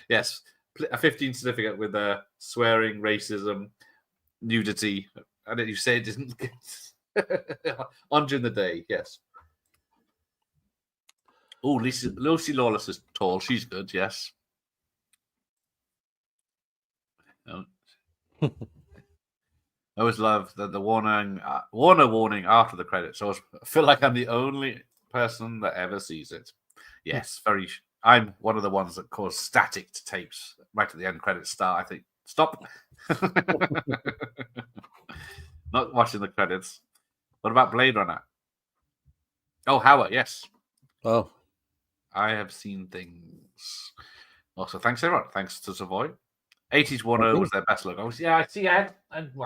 Yes, a 15 certificate with swearing, racism, nudity. And then you say it isn't good. On during the day, yes. Oh, Lucy Lawless is tall. She's good, yes. I always love the Warner warning after the credits. So I feel like I'm the only person that ever sees it. Yes, I'm one of the ones that cause static to tapes right at the end credits start. I think, stop. Not watching the credits. What about Blade Runner? Oh, Howard, yes. Oh. I have seen things. Also, thanks everyone. Thanks to Savoy. 80s Warner was their best logo. Yeah, I see. I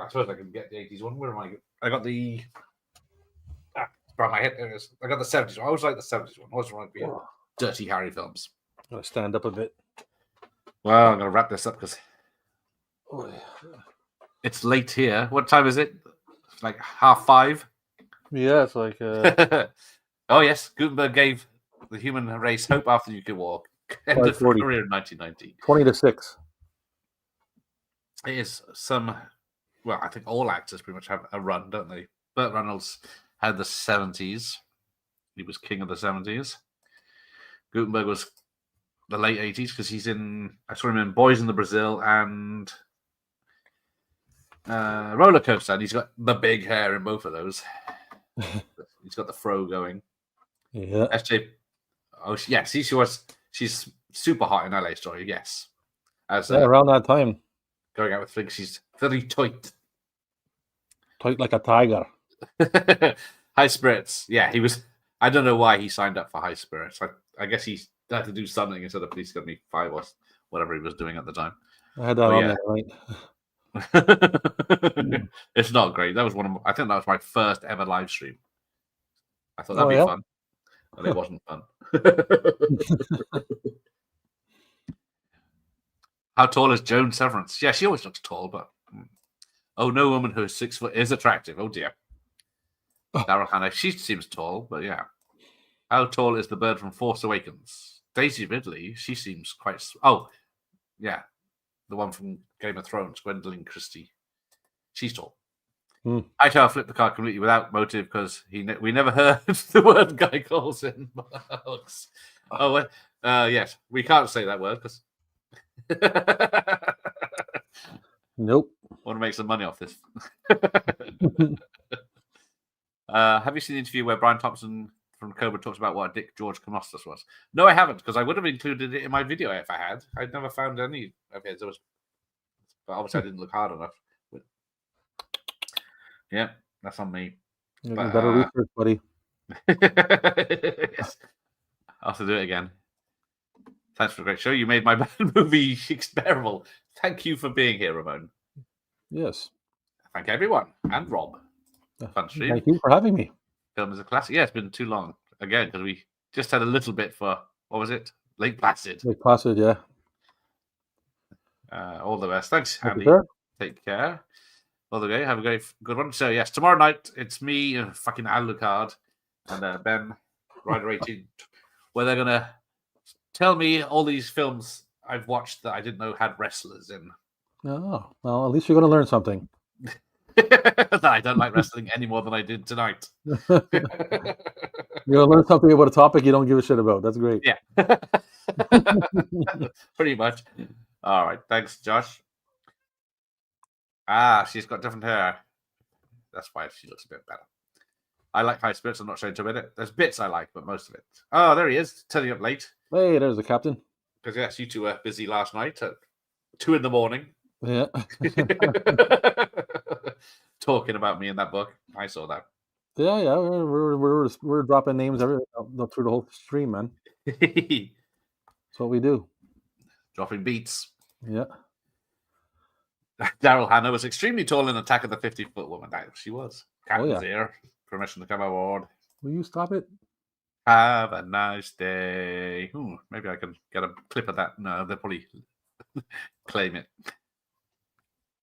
suppose I can get the 80s one. Where am I? I got the. By my head, there it is. I got the 70s one. I always like the 70s one. I always want to be Dirty Harry films. I'm going to stand up a bit. Well, I'm going to wrap this up because it's late here. What time is it? It's like 5:30. Yeah, it's like. Oh, yes. Gutenberg gave the human race hope after the nuclear war. End of career in 1990. 20-6. It is some. Well, I think all actors pretty much have a run, don't they? Burt Reynolds had the 70s. He was king of the 70s. Gutenberg was the late 80s because he's in. I saw him in Boys in the Brazil and Roller Coaster, and he's got the big hair in both of those. He's got the fro going. Yeah. SJ. Oh, yes. She's super hot in LA Story. Yes. Around that time. Going out with Flink, she's very tight. Tight like a tiger. High Spirits. Yeah, he was. I don't know why he signed up for High Spirits. I guess he had to do something instead of Police Academy 5 or whatever he was doing at the time. I had that on there, right? It's not great. That was I think that was my first ever live stream. I thought that'd be fun. And it wasn't fun. How tall is Joan Severance? Yeah, she always looks tall, but no woman who is 6 foot is attractive. Oh dear. Daryl Hannah, she seems tall, but yeah. How tall is the bird from Force Awakens? Daisy Ridley, she seems quite. Oh, yeah, the one from Game of Thrones, Gwendolyn Christie. She's tall. Hightower flipped the card completely without motive because we never heard the word Guy calls in books. Oh, yes, we can't say that word because Nope. want to make some money off this. Have you seen the interview where Brian Thompson from Cobra talks about what a dick George Costas was? No, I haven't, because I would have included it in my video if I had. I'd never found any of his. But obviously I didn't look hard enough. Yeah, that's on me. You better research, buddy. Yes. I'll have to do it again. Thanks for a great show. You made my bad movie bearable. Thank you for being here, Ramon. Yes. Thank everyone. And Rob. Fun stream. Thank you for having me. Film is a classic. Yeah, it's been too long. Again, because we just had a little bit for, what was it? Lake Placid. Lake Placid, yeah. All the best. Thanks, Andy. Take care. All the way. Have a good one. So, yes, tomorrow night, it's me and fucking Alucard and Ben, Rider 18, where they're going to tell me all these films I've watched that I didn't know had wrestlers in. Oh, well, at least you're going to learn something. That I don't like wrestling any more than I did tonight. You're going to learn something about a topic you don't give a shit about. That's great. Yeah. Pretty much. All right. Thanks, Josh. She's got different hair. That's why she looks a bit better. I like High Spirits. I'm not showing to it. There's bits I like, but most of it. Oh, there he is. Turning up late. Hey, there's the captain. Because, yes, you two were busy last night at 2 a.m. Yeah. Talking about me in that book. I saw that. Yeah. We're dropping names through the whole stream, man. That's what we do. Dropping beats. Yeah. Daryl Hannah was extremely tall in Attack of the 50-Foot Woman. She was. Captain's ear. Permission to come aboard. Will you stop it? Have a nice day. Ooh, maybe I can get a clip of that. No, they'll probably claim it.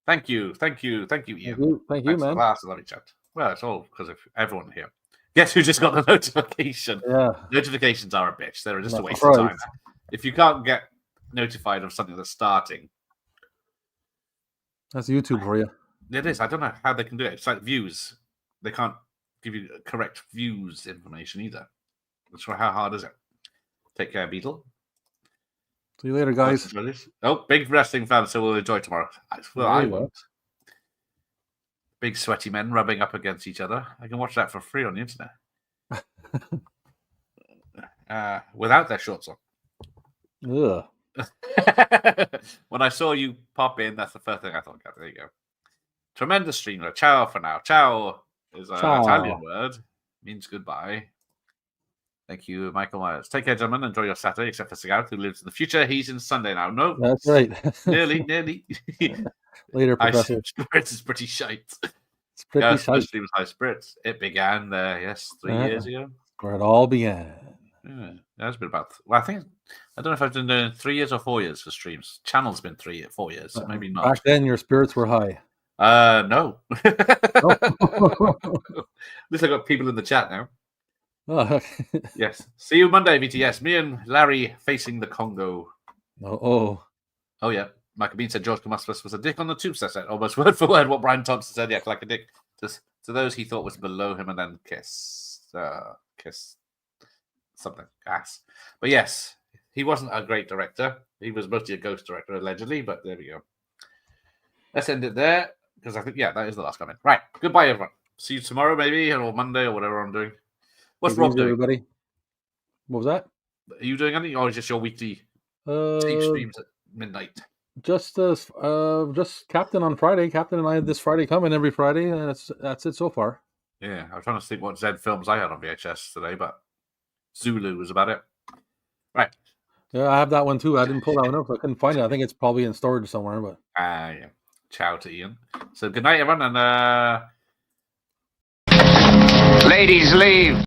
Thank you, Ian. Thank you, man. I love each other. Well, it's all because of everyone here. Guess who just got the notification? Yeah. Notifications are a bitch. They're just a waste of time. If you can't get notified of something that's starting, that's YouTube for you. It is. I don't know how they can do it. It's like views. They can't give you correct views information either. So how hard is it? Take care, Beetle. See you later, guys. Oh, big wrestling fan, so we'll enjoy tomorrow. Well, I won't. Big sweaty men rubbing up against each other. I can watch that for free on the internet. Without their shorts on. Ugh. When I saw you pop in, that's the first thing I thought. There you go. Tremendous streamer. Ciao for now. Ciao is an Italian word. Means goodbye. Thank you, Michael Myers. Take care, gentlemen. Enjoy your Saturday, except for Cigar, who lives in the future. He's in Sunday now. No, that's right. nearly. Later, Professor. Spirits is pretty shite. It's pretty shite. Especially with High Spirits. It began there, yes, 3 years ago. Where it all began. Yeah, that's been about. Well, I don't know if I've been doing 3 years or 4 years for streams. Channel's been 4 years, so maybe not. Back then, your spirits were high. No. At least I got people in the chat now. Oh. Yes. See you Monday, VTS. Me and Larry facing the Congo. Oh, yeah. Michael Bean said George Comastus was a dick on the tube set. Almost word for word what Brian Thompson said. Yeah, like a dick to those he thought was below him and then kiss something. Ass. But yes, he wasn't a great director. He was mostly a ghost director, allegedly, but there we go. Let's end it there because I think, that is the last comment. Right. Goodbye, everyone. See you tomorrow, maybe, or Monday, or whatever I'm doing. What's Rob doing? Everybody? What was that? Are you doing anything, or is just your weekly tape streams at midnight? Just Captain on Friday. Captain and I had this Friday coming every Friday, and that's it so far. Yeah, I was trying to think what Z films I had on VHS today, but Zulu was about it. Right. Yeah, I have that one too. I didn't pull that one up. I couldn't find it. I think it's probably in storage somewhere. But yeah. Ciao to Ian. So good night, everyone, and ladies leave.